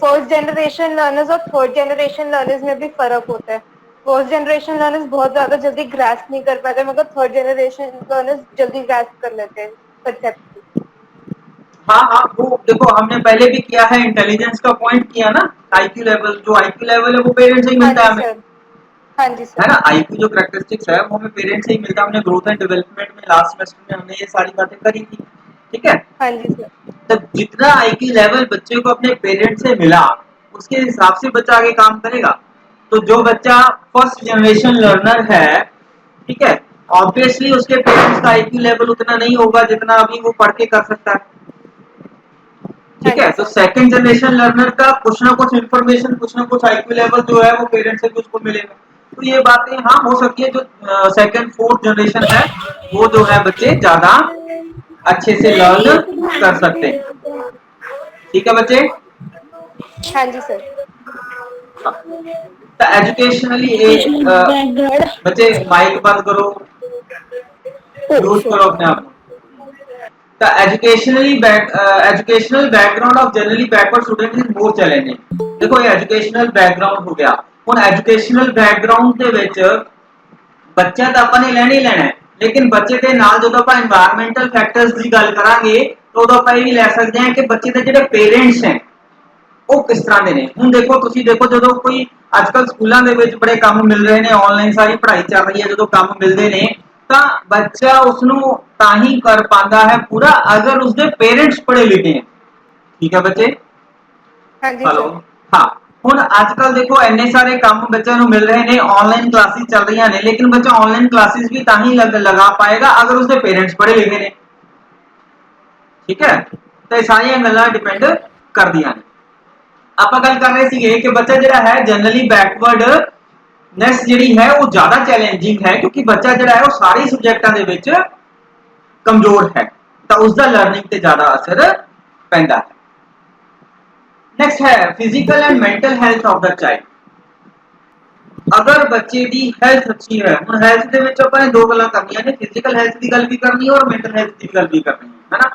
फर्स्ट जनरेशन लर्नर्स और थर्ड जनरेशन लर्नर्स में भी फर्क होता है। फर्स्ट जनरेशन लर्नर्स बहुत ज्यादा जल्दी ग्रास्प नहीं कर पाते मगर थर्ड जनरेशन लर्नर्स जल्दी ग्रास्प कर लेते हैं कंसेप्ट। हाँ हाँ, वो देखो हमने पहले भी किया है, इंटेलिजेंस का पॉइंट किया ना। आईक्यू लेवल, जो आईक्यू लेवल है वो पेरेंट्स से ही हाँ मिलता जी है हमें, सर, हाँ जी है सर, ना। आईक्यू जो कैरेक्टरिस्टिक्स है वो हमें पेरेंट्स से ही मिलता है। हमने ग्रोथ एंड डेवलपमेंट में लास्ट सेमेस्टर में हमने ये सारी बातें करी थी। ठीक है, हाँ जी सर, तो जितना आईक्यू लेवल बच्चे को अपने पेरेंट्स से मिला उसके हिसाब से बच्चा आगे काम करेगा। तो जो बच्चा फर्स्ट जनरेशन लर्नर है, ठीक है, ऑब्वियसली उसके पेरेंट्स का आईक्यू लेवल उतना नहीं होगा जितना अभी वो पढ़ के कर सकता है। हाँ ठीक है, जी तो सर, सेकंड जनरेशन लर्नर का कुछ ना कुछ इंफॉर्मेशन, कुछ ना कुछ आईक्यू लेवल जो है वो पेरेंट्स से कुछ को मिलेगा। तो ये बातें हाँ हो सकती है। जो सेकंड फोर्थ जनरेशन है वो जो है बच्चे ज्यादा अच्छे से लर्न कर सकते हैं। ठीक है बच्चे, हाँ जी सर, तो एजुकेशनली बच्चे माइक बंद करो, म्यूट करो अपने आप को। The educational background of generally backward student is more challenging। देखो ये एजुकेशनल बैकग्राउंड हो गया। ਹੁਣ एजुकेशनल बैकग्राउंड ਦੇ ਵਿੱਚ ਬੱਚਾ ਤਾਂ ਆਪਾਂ ਨੇ ਲੈਣਾ ਹੀ ਲੈਣਾ ਹੈ, ਲੇਕਿਨ ਬੱਚੇ ਦੇ ਨਾਲ ਜਦੋਂ ਆਪਾਂ এনवायरमेंटल ਫੈਕਟਰਸ ਦੀ ਗੱਲ ਕਰਾਂਗੇ ਤਾਂ ਉਦੋਂ ਆਪਾਂ ਇਹ ਵੀ ਲੈ ਸਕਦੇ ਹਾਂ ਕਿ ਬੱਚੇ ਦੇ ਜਿਹੜੇ ਪੇਰੈਂਟਸ ਹੈ ਉਹ ਕਿਸ ਤਰ੍ਹਾਂ ਦੇ ਨੇ। ਹੁਣ ਦੇਖੋ ਤੁਸੀਂ ਦੇਖੋ ਜਦੋਂ ਕੋਈ ਅੱਜਕੱਲ ਸਕੂਲਾਂ ਦੇ ਵਿੱਚ ਬੜੇ ਕੰਮ ਮਿਲ ਰਹੇ ਨੇ, ਆਨਲਾਈਨ ਸਾਰੀ ਪੜ੍ਹਾਈ ਚੱਲ ਰਹੀ ਹੈ, ਜਦੋਂ ਕੰਮ ਮਿਲਦੇ ਨੇ ਤਾਂ ਬੱਚਾ ਉਸ ਨੂੰ ਤਾਂ ਹੀ ਕਰ ਪਾਉਂਦਾ ਹੈ ਪੂਰਾ ਅਗਰ ਉਸਦੇ ਪੇਰੈਂਟਸ ਪੜ੍ਹੇ ਲਿਖੇ हैं। ठीक है बच्चे, हाँ जी हेलो, सर, हाँ। ਹੁਣ ਅੱਜਕੱਲ ਦੇਖੋ ਇੰਨੇ ਸਾਰੇ ਕੰਮ ਬੱਚਿਆਂ ਨੂੰ ਮਿਲ ਰਹੇ ਨੇ, ਆਨਲਾਈਨ ਕਲਾਸਿਸ ਚੱਲ ਰਹੀਆਂ ਨੇ, ਲੇਕਿਨ ਬੱਚਾ ਆਨਲਾਈਨ ਕਲਾਸਿਸ ਵੀ ਤਾਂ ਹੀ ਲਗਾ ਪਾਏਗਾ ਅਗਰ ਉਸਦੇ ਪੇਰੈਂਟਸ ਪੜ੍ਹੇ ਲਿਖੇ ਨੇ। ਠੀਕ ਹੈ, ਤਾਂ ਇਹ ਸਾਰੀਆਂ ਗੱਲਾਂ ਡਿਪੈਂਡ ਕਰਦੀਆਂ ਨੇ। ਆਪਾਂ ਗੱਲ ਕਰ ਰਹੇ ਸੀਗੇ ਕਿ ਬੱਚਾ ਜਿਹੜਾ ਹੈ ਜਨਰਲੀ ਬੈਕਵਰਡਨੈਸ ਜਿਹੜੀ ਹੈ ਉਹ ਜ਼ਿਆਦਾ ਚੈਲੰਜਿੰਗ ਹੈ ਕਿਉਂਕਿ ਬੱਚਾ ਜਿਹੜਾ ਹੈ ਉਹ ਸਾਰੇ ਸਬਜੈਕਟਾਂ ਦੇ ਵਿੱਚ ਕਮਜ਼ੋਰ ਹੈ, ਤਾਂ ਉਸ ਦਾ ਲਰਨਿੰਗ ਤੇ ਜ਼ਿਆਦਾ ਅਸਰ ਪੈਂਦਾ ਹੈ। ਨੈਕਸਟ ਹੈ physical and mental health of the child. ਅਗਰ ਬੱਚੇ ਦੀ ਹੈਲਥ ਅੱਛੀ ਹੈ, ਹੁਣ ਹੈਲਥ ਦੇ ਵਿੱਚ ਆਪਾਂ ਨੇ ਦੋ ਗੱਲਾਂ ਕਰਨੀਆਂ ਨੇ, ਫਿਜ਼ੀਕਲ ਹੈਲਥ ਦੀ ਗੱਲ ਵੀ ਕਰਨੀ ਹੈ ਔਰ ਮੈਂਟਲ ਹੈਲਥ ਦੀ ਗੱਲ ਵੀ ਕਰਨੀ ਹੈ ਨਾ।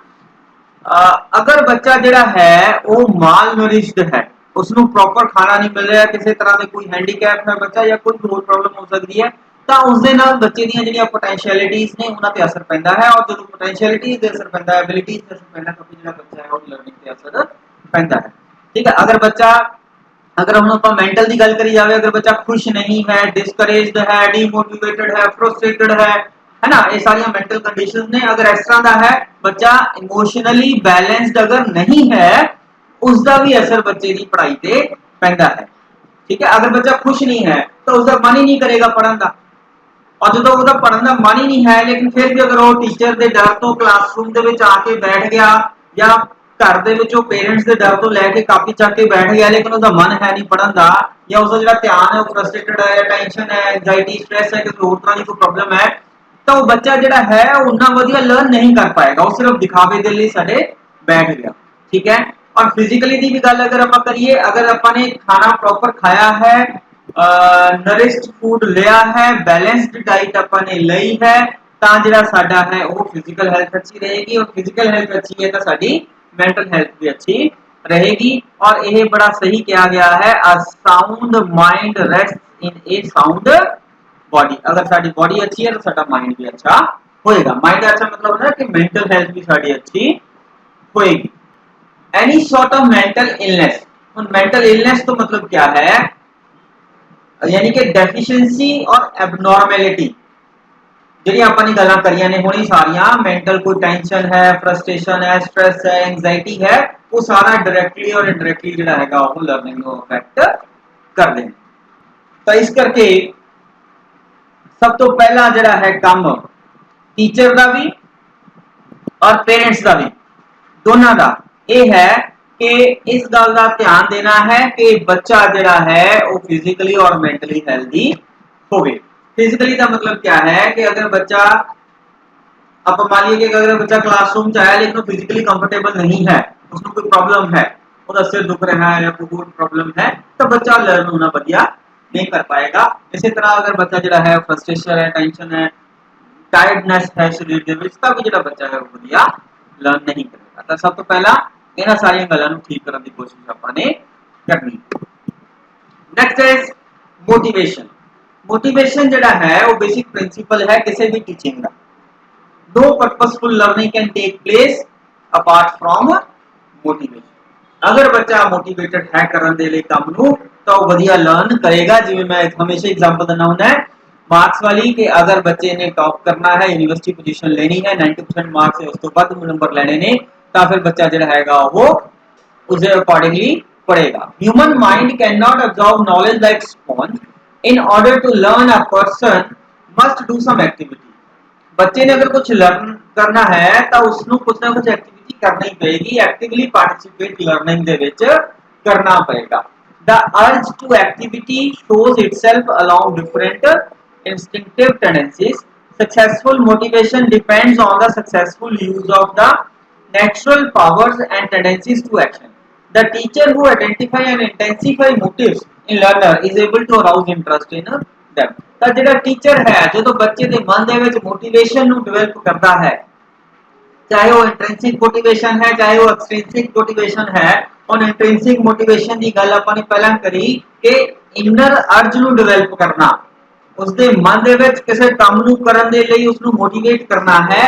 ਅਗਰ ਬੱਚਾ ਜਿਹੜਾ ਹੈ ਉਹ ਮਾਲ ਨਰਿਸ਼ਡ ਹੈ, ਉਸਨੂੰ ਪ੍ਰੋਪਰ ਖਾਣਾ ਨਹੀਂ ਮਿਲ ਰਿਹਾ, ਕਿਸੇ ਤਰ੍ਹਾਂ ਦੇ ਕੋਈ ਹੈਂਡੀਕੈਪ ਹੈ ਬੱਚਾ ਜਾਂ ਕੋਈ ਹੋਰ ਪ੍ਰੋਬਲਮ ਹੋ ਸਕਦੀ ਹੈ, ਤਾਂ ਉਸ ਦੇ ਨਾਲ ਬੱਚੇ ਦੀਆਂ ਜਿਹੜੀਆਂ ਪੋਟੈਂਸ਼ੀਅਲਿਟੀਜ਼ ਨੇ ਉਹਨਾਂ ਤੇ ਅਸਰ ਪੈਂਦਾ ਹੈ, ਔਰ ਜਦੋਂ ਪੋਟੈਂਸ਼ੀਅਲਿਟੀਜ਼ ਤੇ ਅਸਰ ਪੈਂਦਾ ਹੈ, ਐਬਿਲਿਟੀਜ਼ ਤੇ ਅਸਰ ਪੈਂਦਾ ਹੈ, ਤਾਂ ਜਿਹੜਾ ਬੱਚਾ ਹੈ ਉਹ ਲਰਨਿੰਗ ਤੇ ਅਸਰ ਪੈਂਦਾ ਹੈ। ਠੀਕ ਹੈ, अगर हम आप मेंटल की गल करी जाए, अगर बच्चा खुश नहीं है, डिस्करेज्ड है, डीमोटिवेटेड है, फ्रस्ट्रेटेड है ना, ये सारी मेंटल कंडीशंस ने। अगर इस तरह का है बच्चा इमोशनली बैलेंस्ड अगर नहीं है, उसका भी असर बच्चे की पढ़ाई पे पैंदा है। ठीक है, अगर बच्चा खुश नहीं है तो उसका मन ही नहीं करेगा पढ़ने का, और जो उसका पढ़ने का मन ही नहीं है, लेकिन फिर भी अगर वो टीचर के डर तो क्लासरूम के आके बैठ गया, या घर ਦੇ ਵਿੱਚੋਂ ਪੇਰੈਂਟਸ ਦੇ ਡਰ ਤੋਂ ਲੈ ਕੇ ਕਾਪੀ ਚੱਕ ਕੇ ਬੈਠ ਗਿਆ, ਲੇਕਿਨ ਉਹਦਾ ਮਨ ਹੈ ਨਹੀਂ ਪੜਨ ਦਾ, ਜਾਂ ਉਸਦਾ ਜਿਹੜਾ ਧਿਆਨ ਹੈ ਉਹ ਫਰਸਟ੍ਰੇਟਡ ਹੈ, ਟੈਨਸ਼ਨ ਹੈ, ਐਂਜ਼ਾਇਟੀ, ਸਟ੍ਰੈਸ ਹੈ, ਕਿਸੇ ਹੋਰ ਤਰ੍ਹਾਂ ਦੀ ਕੋਈ ਪ੍ਰੋਬਲਮ ਹੈ, ਤਾਂ ਉਹ ਬੱਚਾ ਜਿਹੜਾ ਹੈ ਉਹ ਉਨਾ ਵਧੀਆ ਲਰਨ ਨਹੀਂ ਕਰ ਪਾਏਗਾ, ਉਹ ਸਿਰਫ ਦਿਖਾਵੇ ਦੇ ਲਈ ਸਾਡੇ ਬੈਠ ਗਿਆ। ਠੀਕ ਹੈ, और फिजिकली की भी गल अगर आप करिए, अगर अपने खाना प्रॉपर खाया है, नरिश्ड फूड लिया है, बैलेंस्ड डाइट अपने लई है, ਤਾਂ ਜਿਹੜਾ ਸਾਡਾ ਹੈ ਉਹ ਫਿਜ਼ੀਕਲ ਹੈਲਥ ਅੱਛੀ ਰਹੇਗੀ, और फिजिकल हेल्थ अच्छी है तो साडी मेंटल हेल्थ भी अच्छी रहेगी। और यह बड़ा सही किया गया है, a sound mind rest in A sound body. अगर साडी बॉडी अच्छी है तो साडा माइंड भी अच्छा होएगा। माइंड अच्छा मतलब है कि मेंटल हेल्थ भी साडी अच्छी होएगी। Any sort of mental illness, mental illness तो मतलब क्या है, यानी कि डेफिशिएंसी और एबनॉर्मेलिटी, ਜਿਹੜੀ ਆਪਾਂ ਨੇ ਗੱਲਾਂ ਕਰੀਆਂ ਨੇ ਹੁਣੀ ਸਾਰੀਆਂ, ਮੈਂਟਲ ਕੋਈ ਟੈਨਸ਼ਨ ਹੈ, ਫਰਸਟ੍ਰੇਸ਼ਨ ਹੈ, ਸਟ੍ਰੈਸ ਹੈ, ਐਂਜ਼ਾਇਟੀ ਹੈ, ਉਹ ਸਾਰਾ ਡਾਇਰੈਕਟਲੀ ਔਰ ਇਨਡਾਇਰੈਕਟਲੀ ਜਿਹੜਾ ਹੈਗਾ ਉਹ ਲਰਨਿੰਗ ਨੂੰ ਅਫੈਕਟ ਕਰਦੇ ਨੇ। ਤਾਂ ਇਸ ਕਰਕੇ ਸਭ ਤੋਂ ਪਹਿਲਾ ਜਿਹੜਾ ਹੈ ਕੰਮ ਟੀਚਰ ਦਾ ਵੀ ਔਰ ਪੇਰੈਂਟਸ ਦਾ ਵੀ, ਦੋਨਾਂ ਦਾ ਇਹ ਹੈ कि इस गल का ध्यान देना है कि बच्चा जिहड़ा है वो फिजिकली और मेंटली हेल्दी होवे। फिजिकली का मतलब क्या है कि अगर बच्चा, आप मान लीजिए कि अगर बच्चा क्लासरूम च आया लेकिन फिजिकली कंफर्टेबल नहीं है, उसको कोई प्रॉब्लम है, उसका सिर दुख रहा है या कोई और प्रॉब्लम है, तो बच्चा लर्न होना बढ़िया नहीं कर पाएगा। इसी तरह अगर बच्चा जिहड़ा है फ्रस्ट्रेशन है, टेंशन है, टायर्डनेस है शरीर ਦੇ ਵਿੱਚ, ਤਾਂ ਵੀ ਜਿਹੜਾ ਬੱਚਾ ਹੈ ਉਹ ਵਧੀਆ ਲਰਨ ਨਹੀਂ ਕਰੇਗਾ। ਤਾਂ ਸਭ ਤੋਂ ਪਹਿਲਾਂ ਇਹਨਾਂ ਸਾਰੀਆਂ ਗੱਲਾਂ ਨੂੰ ਠੀਕ ਕਰਨ ਦੀ ਕੋਸ਼ਿਸ਼ ਆਪਾਂ ਨੇ ਕਰਨੀ। Next is motivation. ਮੋਟੀਵੇਸ਼ਨ ਜਿਹੜਾ ਹੈ ਉਹ ਬੇਸਿਕ ਪ੍ਰਿੰਸੀਪਲ ਹੈ ਕਿਸੇ ਵੀ teaching the. No purposeful learning can take place apart from motivation। अगर बच्चा मोटिवेटेड है ਕਰਨ ਦੇ ਲਈ ਕੰਮ ਨੂੰ, ਤਾਂ ਉਹ ਵਧੀਆ ਲਰਨ ਕਰੇਗਾ। ਜਿਵੇਂ ਮੈਂ ਹਮੇਸ਼ਾ एग्जांपल ਦਿੰਦਾ ਹੁੰਦਾ ਹੈ मार्क्स वाली, कि अगर बच्चे ने टॉप करना है, यूनिवर्सिटी पोजीशन लेनी है, 90% मार्क्स से उस तो ਵੱਧ नंबर लेने ने, ਤਾਂ ਫਿਰ ਬੱਚਾ ਜਿਹੜਾ ਹੈਗਾ ਉਹ उसे अकॉर्डिंगली पढ़ेगा। Human mind can not absorb knowledge like sponge। in order to learn a person must do some activity। बच्चे ने अगर कुछ लर्न करना है तो उसਨੂੰ कुछ ना कुछ एक्टिविटी करनी पड़ेगी, एक्टिवली पार्टिसिपेट लर्निंग ਦੇ ਵਿੱਚ करना पड़ेगा। the urge to activity shows itself along different instinctive tendencies। successful motivation depends on the successful use of the natural powers and tendencies to action। the teacher who identify and intensify motives in learner is able to arouse interest in them। ਤਾਂ ਜਿਹੜਾ teacher ਹੈ ਜਦੋਂ ਬੱਚੇ ਦੇ ਮਨ ਦੇ ਵਿੱਚ motivation ਨੂੰ ਡਿਵੈਲਪ ਕਰਦਾ ਹੈ, ਚਾਹੇ ਉਹ ਇੰਟ੍ਰਿੰਸਿਕ ਮੋਟੀਵੇਸ਼ਨ ਹੈ, ਚਾਹੇ ਉਹ ਐਕਸਟ੍ਰਿੰਸਿਕ ਮੋਟੀਵੇਸ਼ਨ ਹੈ। ਔਰ ਇੰਟ੍ਰਿੰਸਿਕ ਮੋਟੀਵੇਸ਼ਨ ਦੀ ਗੱਲ ਆਪਾਂ ਨੇ ਪਹਿਲਾਂ ਕਰੀ ਕਿ ਇਨਰ ਅਰਜ ਨੂੰ ਡਿਵੈਲਪ ਕਰਨਾ, ਉਸਦੇ ਮਨ ਦੇ ਵਿੱਚ ਕਿਸੇ ਕੰਮ ਨੂੰ ਕਰਨ ਦੇ ਲਈ ਉਸਨੂੰ ਮੋਟੀਵੇਟ ਕਰਨਾ ਹੈ।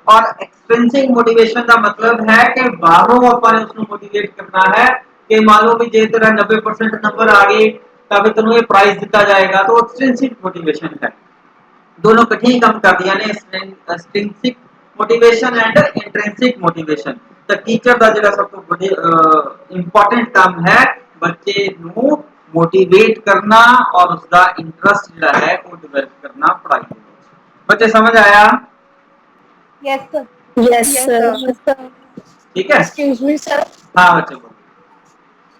ਔਰ ਐਕਸਟ੍ਰਿੰਸਿਕ ਮੋਟੀਵੇਸ਼ਨ ਦਾ ਮਤਲਬ ਹੈ ਕਿ ਬਾਹਰੋਂ ਆਪਾਂ ਨੇ ਉਸਨੂੰ ਮੋਟੀਵੇਟ ਕਰਨਾ ਹੈ ਕਿ ਮੰਨ ਲਓ ਵੀ ਜੇ ਤੇਰਾ 90% ਨੰਬਰ ਆ ਗਏ ਤਾਂ ਫਿਰ ਤੈਨੂੰ ਇਹ ਪ੍ਰਾਈਜ਼ ਦਿੱਤਾ ਜਾਏਗਾ, ਤਾਂ ਐਕਸਟ੍ਰਿੰਸਿਕ ਮੋਟੀਵੇਸ਼ਨ ਹੈ। दोनों कट्ठी काम करदियां ने, extrinsic motivation and intrinsic motivation. तो टीचर का जिहड़ा सब तो बड़ी इंपॉर्टेंट काम है बच्चे ਨੂੰ मोटिवेट करना और उसका इंटरेस्ट जिहड़ा है वो डेवलप करना पढ़ाई ਦੇ ਵਿੱਚ। बच्चे समझ आया? Yes sir. Yes, sir. ठीक है, Excuse me, sir. हाँ बच्चे को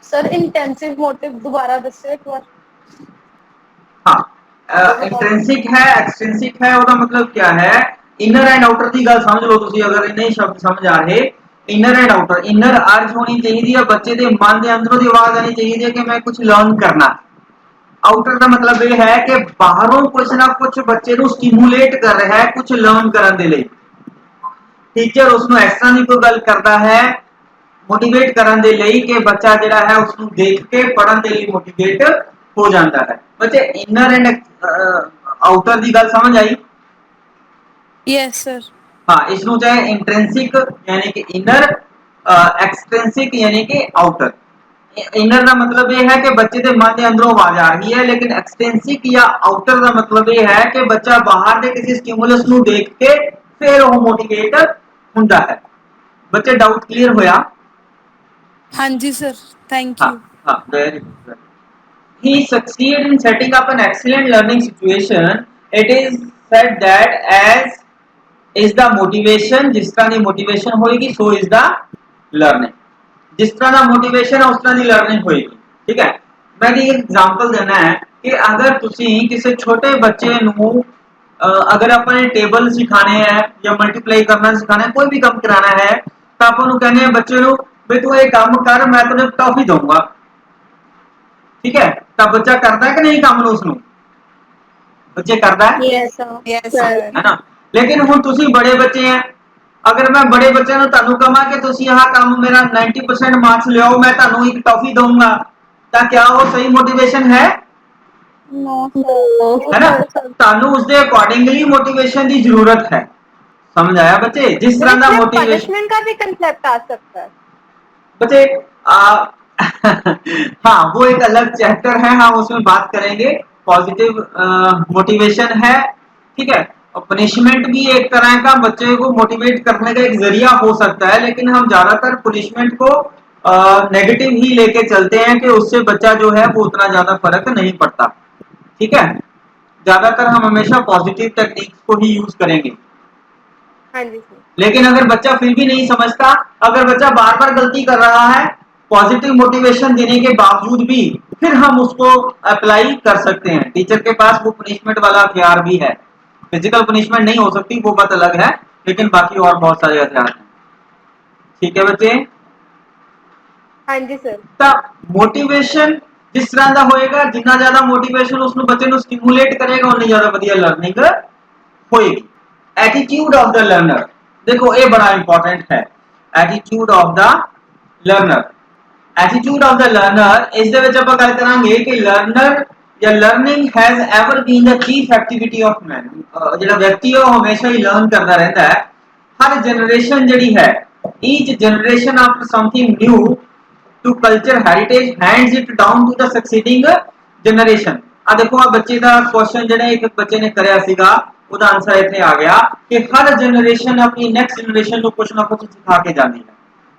Sir, intensive motive दोबारा दस्सो एक बार। हाँ इंट्रिंसिक है, एक्सट्रिंसिक है, ਉਹਦਾ मतलब क्या है, इनर एंड आउटर ਦੀ ਗੱਲ ਸਮਝ ਲਓ ਤੁਸੀਂ। ਅਗਰ ਇਹ ਨਹੀਂ ਸ਼ਬਦ ਸਮਝ ਆ ਰਹੇ, इनर एंड आउटर, इनर अर्ज होनी चाहिए है, बच्चे के मन के अंदरों की आवाज आनी चाहिए कि मैं कुछ लर्न करना। ਆਊਟਰ ਦਾ ਮਤਲਬ ਇਹ ਹੈ ਕਿ ਬਾਹਰੋਂ ਕੁਝ ਨਾ ਕੁਝ ਬੱਚੇ ਨੂੰ ਸਟਿਮੂਲੇਟ ਕਰ ਰਿਹਾ ਹੈ ਕੁਝ ਲਰਨ ਕਰਨ ਦੇ ਲਈ। ਟੀਚਰ ਉਸ ਨੂੰ ਇਸ ਤਰ੍ਹਾਂ ਦੀ ਕੋਈ ਗੱਲ ਕਰਦਾ ਹੈ ਮੋਟੀਵੇਟ ਕਰਨ ਦੇ ਲਈ ਕਿ ਬੱਚਾ ਜਿਹੜਾ ਹੈ ਉਸ ਨੂੰ ਦੇਖ ਕੇ ਪੜ੍ਹਨ ਦੇ ਲਈ ਮੋਟੀਵੇਟ ਹੋ ਜਾਂਦਾ ਹੈ। ਬੱਚੇ ਇਨਰ ਐਂਡ ਆਊਟਰ ਦੀ ਗੱਲ ਸਮਝ ਆਈ? Yes sir. हाँ, इसमें चाहे इंट्रिंसिक यानी कि इनर, एक्सट्रिंसिक यानी कि आउटर। इनर का मतलब ये है कि बच्चे के मन के अंदरों आवाज आ रही है, लेकिन एक्सट्रिंसिक या आउटर का मतलब ये है कि बच्चा बाहर के किसी स्टिमुलस को देख के फिर वो मोटिवेट होता है। बच्चे डाउट क्लियर होया? हाँ जी सर, थैंक हाँ यू। हाँ, very good. He succeed in setting up an excellent learning situation. It is said that as is the motivation, जिस तरह की motivation होएगी so is the learning। जिस तरह का motivation है उस तरह की learning होएगी। ठीक है, मैं एक एग्जांपल देना है कि अगर तुसी किसी छोटे बच्चे नू अगर अपने टेबल सिखाने हैं या मल्टीप्लाई करना सिखाना है, कोई भी काम कराना है तो अपन कहने हैं बच्चे नू भाई तू ये काम कर मैं तुझे टॉफी दूंगा। ठीक है, तब बच्चा करता है कि नहीं काम उसनू? बच्चे करता है यस यस सर। सर। है ना। लेकिन हुण तुसी बड़े बच्चे हैं, अगर मैं बड़े बच्चे नू तुहानू कहां कि तुसी आह काम मेरा 90% मार्क्स लियाओ मैं तुहानू एक टॉफी दूंगा, तो क्या वो सही मोटिवेशन है? No sir. है ना, तुहानू उसके अकॉर्डिंगली मोटिवेशन की जरूरत है। समझ आया बच्चे? जिस तरह का मोटिवेशन पनिशमेंट का भी कंसेप्ट आ सकता है बच्चे हाँ वो एक अलग चैप्टर है, हाँ उसमें बात करेंगे। पॉजिटिव मोटिवेशन है, ठीक है। और पनिशमेंट भी एक तरह का बच्चे को मोटिवेट करने का एक जरिया हो सकता है, लेकिन हम ज्यादातर पनिशमेंट को नेगेटिव ही लेके चलते हैं कि उससे बच्चा जो है वो उतना ज्यादा फर्क नहीं पड़ता। ठीक है, ज्यादातर हम हमेशा पॉजिटिव टेक्निक्स को ही यूज करेंगे। हाँ जी सर। लेकिन अगर बच्चा फिर भी नहीं समझता, अगर बच्चा बार बार गलती कर रहा है पॉजिटिव मोटिवेशन देने के बावजूद भी, फिर हम उसको अप्लाई कर सकते हैं। टीचर के पास वो पनिशमेंट वाला हथियार भी है। फिजिकल पनिशमेंट नहीं हो सकती वो बात अलग है, लेकिन बाकी और बहुत सारे हथियार हैं। ठीक है बच्चे? हाँ जी सर। तो मोटिवेशन जिस तरह का होएगा, जितना ज्यादा मोटिवेशन उसਨੂੰ बच्चे ਨੂੰ स्टिमुलेट करेगा उतनी ज्यादा ਵਧੀਆ लर्निंग होएगी। एटीट्यूड ऑफ द लर्नर, देखो ये बड़ा इंपॉर्टेंट है। Attitude of the learner, attitude of the learner इस दे विच ਆਪਾਂ ਗੱਲ ਕਰਾਂਗੇ कि लर्नर या learning has ever been the chief activity of man. ਜਿਹੜਾ ਵਿਅਕਤੀ ਹੈ ਉਹ ਹਮੇਸ਼ਾ ਹੀ ਲਰਨ ਕਰਦਾ ਰਹਿੰਦਾ ਹੈ। हर जनरेशन ਜਿਹੜੀ है, each generation after something new to culture heritage hands it down to the succeeding generation। ਆ ਦੇਖੋ ਆ ਬੱਚੇ ਦਾ ਕੁਐਸਚਨ ਜਿਹੜਾ ਇੱਕ ਬੱਚੇ ਨੇ ਕਰਿਆ ਸੀਗਾ, ਉਹਦਾ ਆਨਸਰ ਇੱਥੇ ਆ ਗਿਆ ਕਿ ਹਰ ਜਨਰੇਸ਼ਨ ਆਪਣੀ ਨੈਕਸਟ ਜਨਰੇਸ਼ਨ ਨੂੰ ਕੁਝ ਨਾ ਕੁਝ ਸਿਖਾ ਕੇ ਜਾਂਦੀ ਹੈ।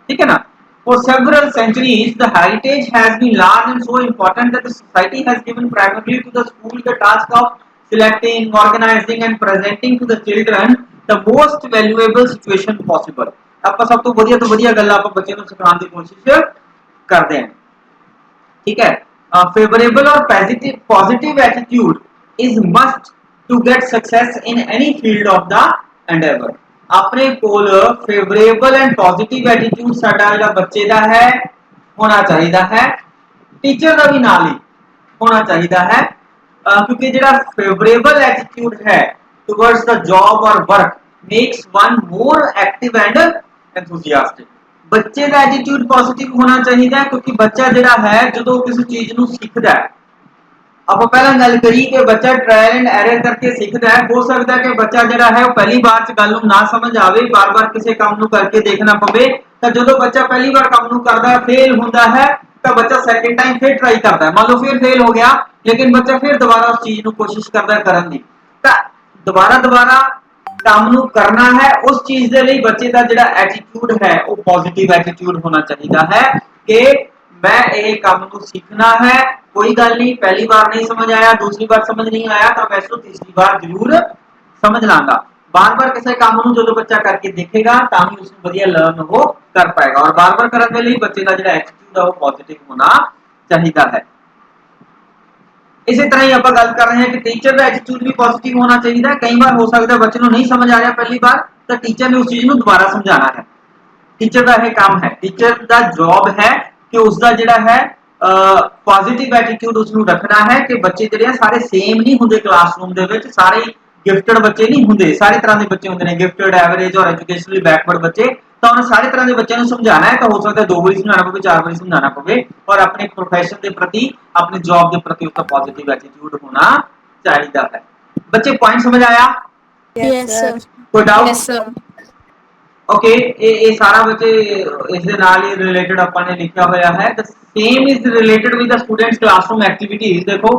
ठीक है ना। For several centuries, the heritage has been large and so important that the society has given primarily to the school the task of selecting, organizing, and presenting to the children the most valuable situation possible। ਆਪਾਂ ਸਭ ਤੋਂ ਵਧੀਆ ਗੱਲਾਂ ਆਪਾਂ ਬੱਚੇ ਨੂੰ ਸਿਖਾਉਣ ਦੀ ਕੋਸ਼ਿਸ਼ ਕਰਦੇ हैं। ठीक है, favorable और positive attitude is must to get success in any field of the endeavor। अपने कोल फेवरेबल एंड पॉजिटिव एटीट्यूड साडा जेड़ा बच्चे दा है होना चाहिए है, टीचर का भी नाल ही होना चाहिए है। क्योंकि जेड़ा फेवरेबल एटीट्यूड है टुवर्ड्स द जॉब और work makes one more active and enthusiastic. बच्चे का एटीट्यूड पॉजिटिव होना चाहिए क्योंकि बच्चा जेड़ा है जो किसी चीज नूं सीखदा है, ਆਪਾਂ ਪਹਿਲਾਂ ਗੱਲ ਕਰੀ ਕਿ ਬੱਚਾ ਟ੍ਰਾਇਲ ਐਂਡ ਐਰਰ ਕਰਕੇ ਸਿੱਖਦਾ ਹੈ। ਹੋ ਸਕਦਾ ਹੈ ਕਿ ਬੱਚਾ ਜਿਹੜਾ ਹੈ ਉਹ ਪਹਿਲੀ ਵਾਰ ਚ ਗੱਲ ਨੂੰ ਨਾ ਸਮਝ ਆਵੇ, ਬਾਰ-ਬਾਰ ਕਿਸੇ ਕੰਮ ਨੂੰ ਕਰਕੇ ਦੇਖਣਾ ਪਵੇ, ਤਾਂ ਜਦੋਂ ਬੱਚਾ ਪਹਿਲੀ ਵਾਰ ਕੰਮ ਨੂੰ ਕਰਦਾ ਹੈ ਫੇਲ ਹੁੰਦਾ ਹੈ ਤਾਂ ਬੱਚਾ ਸੈਕਿੰਡ ਟਾਈਮ ਫਿਰ ਟਰਾਈ ਕਰਦਾ ਹੈ। ਮੰਨ ਲਓ ਫਿਰ ਫੇਲ ਹੋ ਗਿਆ, ਲੇਕਿਨ ਬੱਚਾ ਫਿਰ ਦੁਬਾਰਾ ਉਸ ਚੀਜ਼ ਨੂੰ ਕੋਸ਼ਿਸ਼ ਕਰਦਾ ਹੈ ਕਰਨ ਦੀ, ਤਾਂ ਦੁਬਾਰਾ ਕੰਮ ਨੂੰ ਕਰਨਾ ਹੈ। ਉਸ ਚੀਜ਼ ਦੇ ਲਈ ਬੱਚੇ ਦਾ ਜਿਹੜਾ ਐਟੀਟਿਊਡ ਹੈ ਉਹ ਪੋਜ਼ਿਟਿਵ ਐਟੀਟਿਊਡ ਹੋਣਾ ਚਾਹੀਦਾ ਹੈ कि मैं ये काम को सीखना है। कोई गल नहीं, पहली बार नहीं समझ आया, दूसरी बार समझ नहीं आया तो मैं इसको तीसरी बार जरूर समझ लांगा। बार-बार किसी काम को जो बच्चा करके देखेगा ताकि उसको बढ़िया लर्न हो कर पाएगा। और बार-बार करने के लिए बच्चे का जो एटीट्यूड है वो पॉजिटिव होना चाहिए है। इसी तरह ही आप गल कर रहे हैं कि टीचर का एटीट्यूड भी पॉजिटिव होना चाहिए। कई बार हो सकता है बच्चे को नहीं समझ आ रहा पहली बार, तो टीचर ने उस चीज को दोबारा समझाना है। टीचर का यह काम है, टीचर का जॉब है कि उसका जिहड़ा है ਪੋਜ਼ਿਟਿਵ ਐਟੀਟਿਊਡ ਉਸ ਨੂੰ ਰੱਖਣਾ ਹੈ ਕਿ ਬੱਚੇ ਜਿਹੜੇ ਆ ਸਾਰੇ ਸੇਮ ਨਹੀਂ ਹੁੰਦੇ ਕਲਾਸਰੂਮ ਦੇ ਵਿੱਚ, ਸਾਰੇ ਗਿਫਟਡ ਬੱਚੇ ਨਹੀਂ ਹੁੰਦੇ, ਸਾਰੇ ਤਰ੍ਹਾਂ ਦੇ ਬੱਚੇ ਹੁੰਦੇ ਨੇ, ਗਿਫਟਡ, ਐਵਰੇਜ ਔਰ ਐਜੂਕੇਸ਼ਨਲੀ ਬੈਕਵਰਡ ਬੱਚੇ। ਤਾਂ ਉਹਨਾਂ ਸਾਰੇ ਤਰ੍ਹਾਂ ਦੇ ਬੱਚਿਆਂ ਨੂੰ ਸਮਝਾਉਣਾ ਹੈ, ਤਾਂ ਹੋ ਸਕਦਾ 2 ਵਾਰੀ ਸਮਝਾਉਣਾ ਪਵੇ, 4 ਵਾਰੀ ਸਮਝਾਉਣਾ ਪਵੇ, ਔਰ ਆਪਣੇ ਪ੍ਰੋਫੈਸ਼ਨ ਦੇ ਪ੍ਰਤੀ, ਆਪਣੀ ਜੌਬ ਦੇ ਪ੍ਰਤੀ उसका पॉजिटिव एटीट्यूड होना चाहिए है। बच्चे पॉइंट समझ आया? Yes, sir. कोई डाउट? Yes, sir. ओके, ये सारा बच्चे इस दे नाल ही रिलेटेड अपन ने लिखा होया है। The same is related with the students classroom activities. देखो,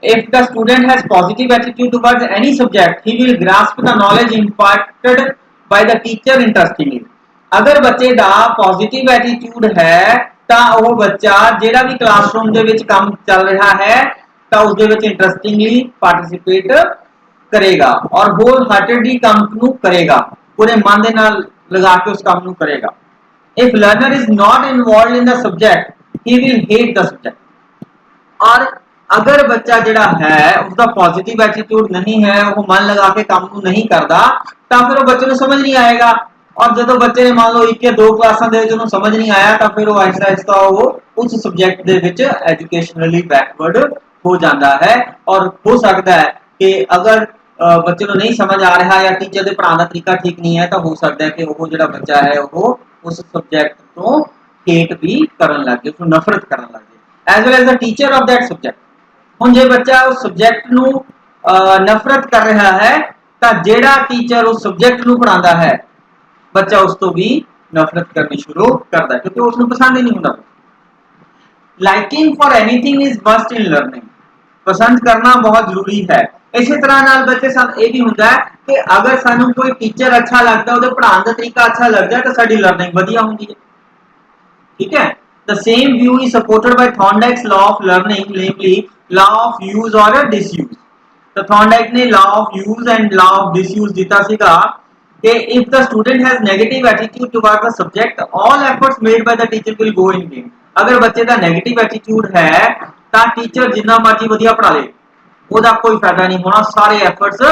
if the student has positive attitude towards any subject, he will grasp the knowledge imparted by the teacher interestingly। अगर बच्चे दा पॉजिटिव एटीट्यूड है ਤਾਂ ਉਹ ਬੱਚਾ ਜਿਹੜਾ ਵੀ ਕਲਾਸਰੂਮ ਦੇ ਵਿੱਚ ਕੰਮ ਚੱਲ ਰਿਹਾ ਹੈ ਤਾਂ ਉਸ ਦੇ ਵਿੱਚ ਇੰਟਰਸਟਿੰਗਲੀ ਪਾਰਟਿਸਿਪੇਟ ਕਰੇਗਾ ਔਰ ਹੋਲ ਹਾਰਟedly ਕੰਮ ਨੂੰ ਕਰੇਗਾ, ਪੂਰੇ ਮਨ ਦੇ ਨਾਲ ਲਗਾ ਕੇ ਉਸ ਕੰਮ ਨੂੰ ਕਰੇਗਾ। if learner is not involved in the subject, he will hate the subject। और अगर बच्चा ਜਿਹੜਾ ਹੈ ਉਸਦਾ ਪੋਜ਼ਿਟਿਵ ਐਟੀਟਿਊਡ ਨਹੀਂ ਹੈ, ਉਹ ਮਨ ਲਗਾ ਕੇ ਕੰਮ ਨੂੰ ਨਹੀਂ ਕਰਦਾ, ਤਾਂ ਫਿਰ ਉਹ ਬੱਚੇ ਨੂੰ ਸਮਝ ਨਹੀਂ ਆਏਗਾ। और जो बच्चे ने मान लो 1 या 2 क्लासा समझ नहीं आया तो फिर वो आहिस्ता आहिस्ता वो उस subject they which educationally backward हो जाता है। और हो सकता है कि अगर बच्चे को नहीं समझ आ रहा या टीचर के पढ़ाने का तरीका ठीक नहीं है तो हो सकता है कि वो जो बच्चा है वो उस सब्जेक्ट तो हेट भी करन लग जाए, उसको नफरत करन लग जाए as well as the teacher of that subject. हुण जे बच्चा उस सब्जेक्ट नू नफरत कर रहा है तो जेड़ा टीचर उस सब्जेक्ट नू पढ़ाता है बच्चा उस तो भी नफरत करनी शुरू करता है क्योंकि उसको पसंद ही नहीं होता। Liking for anything is must in learning. पसंद करना बहुत जरूरी है। इसी तरह नाल बच्चे साथ ये भी होता है कि अगर सानू कोई टीचर अच्छा लगता है, उहदे पढ़ाने का तरीका अच्छा लगता है तो साडी लर्निंग वधिया होंदी है। ठीक है, the same view is supported by Thorndike's law of learning, namely law of use और डिसयूज। तो थॉर्नडाइक ने law of use and law of disuse दिता सीगा कि if the student has negative attitude towards the subject, all efforts made by the teacher will go in vain। अगर बच्चे का negative attitude है तो टीचर जिन्ना मर्जी वधिया पढ़ा ले ओदा कोई फायदा नहीं होना, सारे एफर्ट्स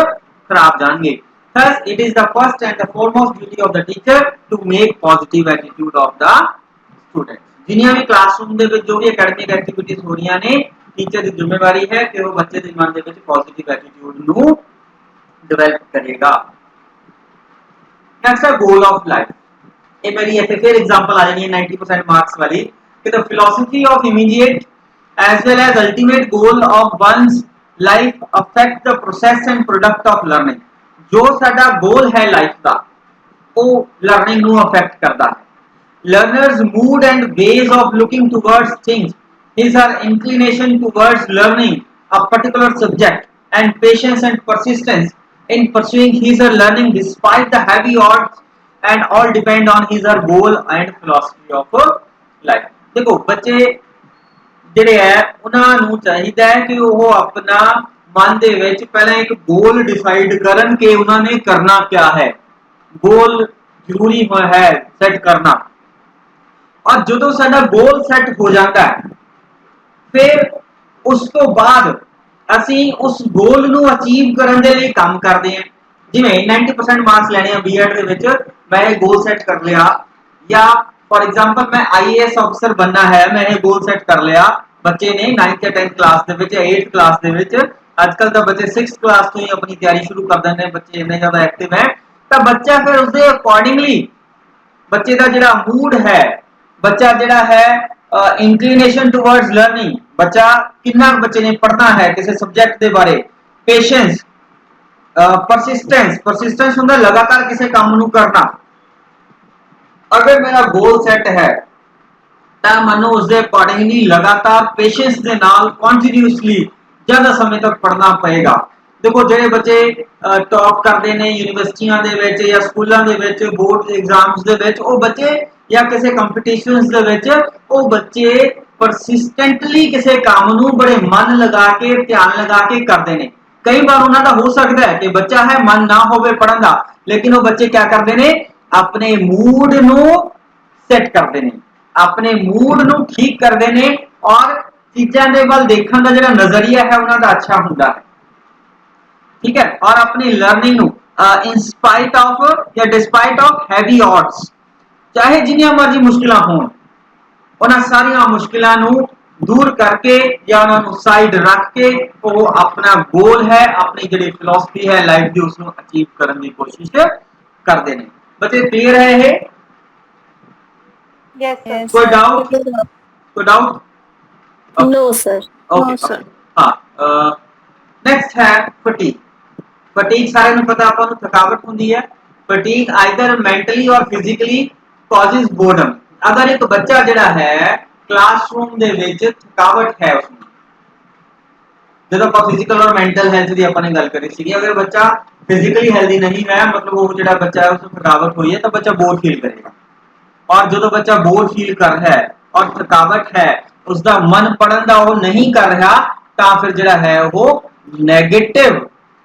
खराब जाएंगे। Thus it is the first and the foremost duty of the teacher to make positive attitude of the student। जिन्नियां भी क्लासरूम दे विच जो भी एकेडमिक एक्टिविटीज हो रही ने, टीचर की जिम्मेवारी है कि वो बच्चे के मन दे विच पॉजिटिव एटीट्यूड नू डेवलप करेगा। नेक्स्ट है गोल ऑफ लाइफ। ये मेरी ऐसे फिर एग्जांपल आ जानी है 90% मार्क्स वाली कि the philosophy of immediate as well as ultimate goal of one's life affect the process and product of learning. जो साडा गोल है लाइफ का वो लर्निंग नू अफेक्ट करता है। Learners mood and ways of looking towards things, his or inclination towards learning a particular subject and patience and persistence in pursuing his learning despite the heavy odds and all depend on his goal and philosophy of life। देखो बच्चे ਜਿਹੜੇ ਹੈ ਉਹਨਾਂ ਨੂੰ ਚਾਹੀਦਾ ਹੈ ਕਿ ਉਹ ਆਪਣਾ ਮਨ ਦੇ ਵਿੱਚ ਪਹਿਲਾਂ ਇੱਕ ਗੋਲ ਡਿਸਾਈਡ ਕਰਨ ਕਿ ਉਹਨਾਂ ਨੇ ਕਰਨਾ ਕੀ ਹੈ। ਗੋਲ ਜ਼ਰੂਰੀ ਹੈ ਸੈੱਟ ਕਰਨਾ। और ਜਦੋਂ ਸਾਡਾ ਗੋਲ ਸੈੱਟ ਹੋ ਜਾਂਦਾ ਹੈ ਫਿਰ ਉਸ ਤੋਂ ਬਾਅਦ ਅਸੀਂ ਉਸ ਗੋਲ ਨੂੰ ਅਚੀਵ ਕਰਨ ਦੇ ਲਈ ਕੰਮ ਕਰਦੇ ਹਾਂ। ਜਿਵੇਂ 90% ਮਾਰਕਸ ਲੈਣੇ ਆ ਬੀਐਡ ਦੇ ਵਿੱਚ, ਮੈਂ ਇਹ ਗੋਲ ਸੈੱਟ ਕਰ ਲਿਆ, ਜਾਂ ਫॉर एग्जांपल मैं आईएएस ਅਫਸਰ बनना है, मैं ਇਹ ਗੋਲ ਸੈੱਟ ਕਰ ਲਿਆ। ਬੱਚੇ ਨੇ 9th ਜਾਂ 10th ਕਲਾਸ ਦੇ ਵਿੱਚ, 8th ਕਲਾਸ ਦੇ ਵਿੱਚ, ਅੱਜਕੱਲ ਤਾਂ ਬੱਚੇ 6th ਕਲਾਸ ਤੋਂ ਹੀ ਆਪਣੀ ਤਿਆਰੀ ਸ਼ੁਰੂ ਕਰ ਦਿੰਦੇ ਨੇ, ਬੱਚੇ ਇੰਨੇ ਜ਼ਿਆਦਾ ਐਕਟਿਵ ਹੈ। ਤਾਂ ਬੱਚਾ ਫਿਰ ਉਸਦੇ ਅਕੋਰਡਿੰਗਲੀ ਬੱਚੇ ਦਾ ਜਿਹੜਾ ਮੂਡ ਹੈ, ਬੱਚਾ ਜਿਹੜਾ ਹੈ इंक्लिनेशन टुवर्ड्स लर्निंग, बच्चा कितना बच्चे ने पढ़ना है किसी सब्जेक्ट के बारे, पेशेंस, परसिस्टेंस होंगे लगातार किसी काम नू करना। अगर मेरा गोल सेट है तो मैनू उसके अकॉर्डिंगली लगातार पेशेंस के नाल कॉन्टिन्यूसली ज्यादा समय तक पढ़ना पएगा। देखो ਜਿਹੜੇ बच्चे टॉप करते हैं यूनिवर्सिटियां दे विच या स्कूलों दे विच, बोर्ड एग्जाम्स दे विच, वो बच्चे या किसी कंपीटिशनस दे विच वो बच्चे परसिस्टेंटली किसी काम नू बड़े मन लगा के ध्यान लगा के करते हैं। कई बार उन्होंने हो सकता है कि बच्चा है मन ना होवे पढ़न दा, लेकिन वो बच्चे क्या करते हैं अपने मूड नू सेट करते हैं, अपने मूड नू ठीक करते हैं और चीज़ों के वल देखने का जो नजरिया है उन्होंने अच्छा होता है। ठीक है, और अपनी लर्निंग नू इन स्पाइट ऑफ या डिस्पाइट ऑफ हैवी ऑड्स, चाहे जिन्नियां मर्जी मुश्किलां होण, उन्हां सारियां मुश्किलां नू दूर करके या उन्होंने साइड रख के वो अपना गोल है, अपनी जी फिलोसफी है लाइफ की उसको अचीव करने की कोशिश करते हैं। बच्चे क्लियर है ये? Yes sir. Yes, कोई sir. डाउट? कोई doubt? No, sir. Okay No, sir. हाँ, नेक्स्ट है फटीग। फटीग सारे ਨੂੰ ਪਤਾ ਆਪਾਂ ਨੂੰ ਥਕਾਵਟ ਹੁੰਦੀ ਹੈ। फटीग आइदर मेंटली और फिजिकली कॉजेस बोर्डम। अगर एक बच्चा ਜਿਹੜਾ ਹੈ क्लासरूम ਦੇ ਵਿੱਚ ਥਕਾਵਟ ਹੈ ਉਸਨੂੰ, ਜਦੋਂ ਆਪਾਂ ਫਿਜ਼ੀਕਲ ਔਰ ਮੈਂਟਲ ਹੈਲਥ ਦੀ ਆਪਾਂ ਨੇ ਗੱਲ ਕਰੀ ਸੀ, ਅਗਰ ਬੱਚਾ ਫਿਜ਼ੀਕਲੀ ਹੈਲਦੀ ਨਹੀਂ ਹੈ, मतलब वो ਜਿਹੜਾ ਬੱਚਾ है उसको थकावट हुई है तो बच्चा बोर फील करेगा। और जो बच्चा बोर फील कर रहा है और थकावट है, उसका मन पढ़न का वो नहीं कर रहा, तो फिर जिहड़ा है वो नेगेटिव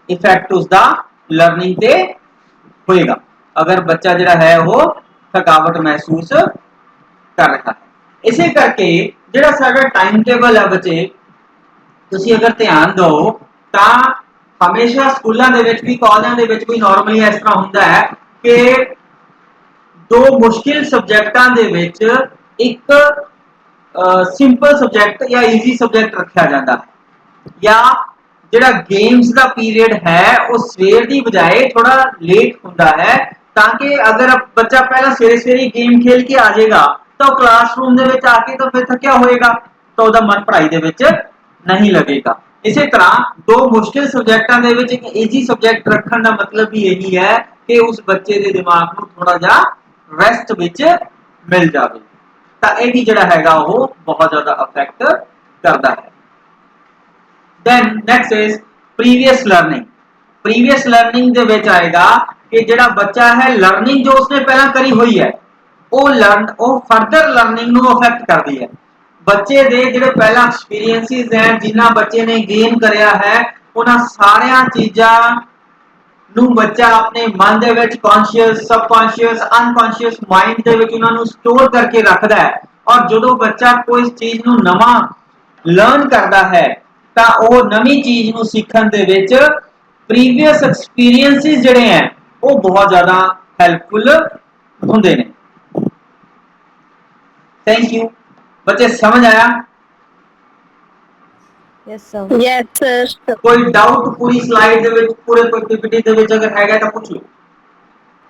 इफेक्ट उसका लर्निंग ते होएगा। अगर बच्चा जिहड़ा है वो थकावट महसूस कर रहा है। इसे करके जिहड़ा साडा टाइम टेबल है बच्चे, तुसीं अगर ध्यान दो तो हमेशा स्कूलों के विच भी कॉलेजां दे विच भी नॉर्मली इस तरह हुंदा है कि दो मुश्किल सब्जेक्टां दे विच एक सिंपल सब्जेक्ट या इजी सब्जेक्ट रखा जाता है, या जिहड़ा गेम्स का पीरियड है वो सवेर की बजाय थोड़ा लेट हुंदा है, ताकि अगर बच्चा पहला सवेरे सवेरे गेम खेल के आ जाएगा तो क्लासरूम दे विच आके तो फिर थकिया होएगा, तो उसदा मन पढ़ाई दे विच नहीं लगेगा। इसी तरह दो मुश्किल सब्जेक्टां दे विच एक इजी सब्जेक्ट रखने का मतलब भी यही है कि उस बच्चे के दिमाग को थोड़ा जा रेस्ट विच मिल जाए, तो यह भी जिहड़ा हैगा वो बहुत ज्यादा अफेक्ट करता है। Then next is previous learning. Previous learning दे विच आएगा कि जिहड़ा बच्चा है लर्निंग जो उसने पहला करी हुई है वो फर्दर लर्निंग को अफेक्ट करती है। बच्चे दे जिहड़े पहला एक्सपीरियंसिस हैं, जिन्ना बच्चे ने गेन करया है, उन्हां सारियां चीज़ां नू बच्चा अपने मन दे विच कॉन्शियस, सबकॉन्शियस, अनकॉन्शियस माइंड दे विच उन्हां नू स्टोर करके रखदा है। और जदों बच्चा कोई चीज़ नू नवा लर्न करदा है तां ओह नवी चीज़ नू सीखण दे विच प्रीवियस एक्सपीरियंसिस जिहड़े हैं वो बहुत ज्यादा हेल्पफुल हुंदे ने। थैंक यू बच्चे, समझ आया? Yes, sir. Yes, sir. कोई डाउट पूरी स्लाइड दे विच, पूरे पीपीटी दे विच अगर हैगा तां पूछ लो।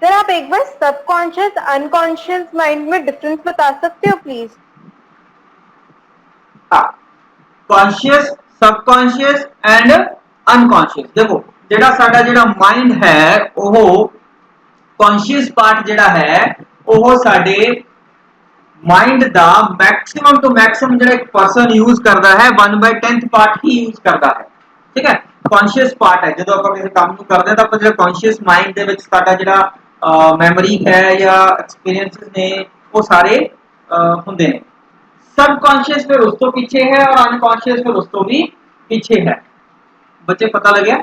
सर आप एक बार सबकॉन्शियस अनकॉन्शियस माइंड में डिफरेंस बता सकते हो please? Conscious, subconscious and unconscious. देखो जेड़ा साडा जेड़ा माइंड है वो कॉन्शियस पार्ट जेड़ा है वो साडे माइंड दा मैक्सिमम टू मैक्सिमम जेड़ा एक पर्सन यूज करता है 1/10 पार्ट ही यूज करता है। ठीक है, कॉन्शियस पार्ट है जो आप किसी काम को करते हैं तो जो कॉन्शियस माइंड दे विच साडा जेड़ा मैमोरी है या एक्सपीरियंसेस ने वो सारे हुंदे ने। सबकॉन्शियस फिर उस तो पीछे है और अनकॉन्शियस फिर उस तो भी पीछे है। बच्चे पता लगे?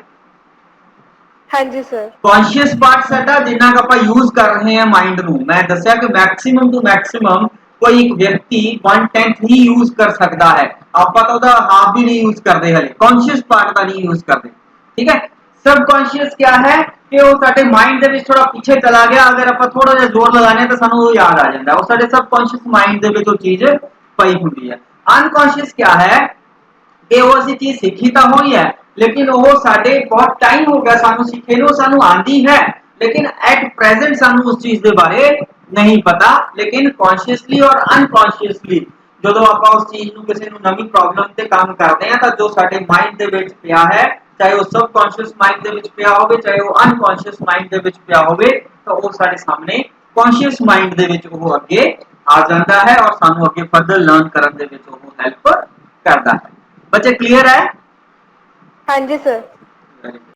हाँ जी सर। कॉन्शियस पार्ट साडा जिन्ना का आप यूज कर रहे हैं माइंड नू, मैं दस्या कि मैक्सिमम टू मैक्सिमम कोई एक व्यक्ति 1/10 ही यूज कर सकता है, आप तो उसका हाफ भी नहीं यूज करते, हले कॉन्शियस पार्ट का नहीं यूज करते। ठीक है, सबकॉन्शियस क्या है कि वो साडे माइंड दे विच थोड़ा पीछे चला गया, अगर आप थोड़ा जिहा जोर लगाने तो सानू वो याद आ जाता है, वो साडे सबकॉन्शियस माइंड दे विच वो चीज पई हुंदी है। अनकॉन्शियस क्या है कि वो असी चीज सीखी तो हुई है लेकिन वो साडे बहुत टाइम हो गया सानू सीखे नू, सानू आंदी है लेकिन एट प्रेजेंट सानू उस चीज के बारे नहीं पता। लेकिन कॉन्शियसली और अनकॉन्शियसली जदों आपां उस चीज नू किसी नू नवी प्रॉब्लम ते काम करते हैं तो जो साडे माइंड दे विच पिया है, चाहे वो सबकॉन्शियस माइंड दे विच पिया होवे चाहे वो अनकॉन्शियस माइंड दे विच पिया होवे, तो वो साडे सामने कॉन्शियस माइंड दे विच वो अगे आ जाता है और सानू अगे फर्दर लर्न करन दे विच वो हेल्प करता है। बच्चे क्लियर है? हाँ जी सर।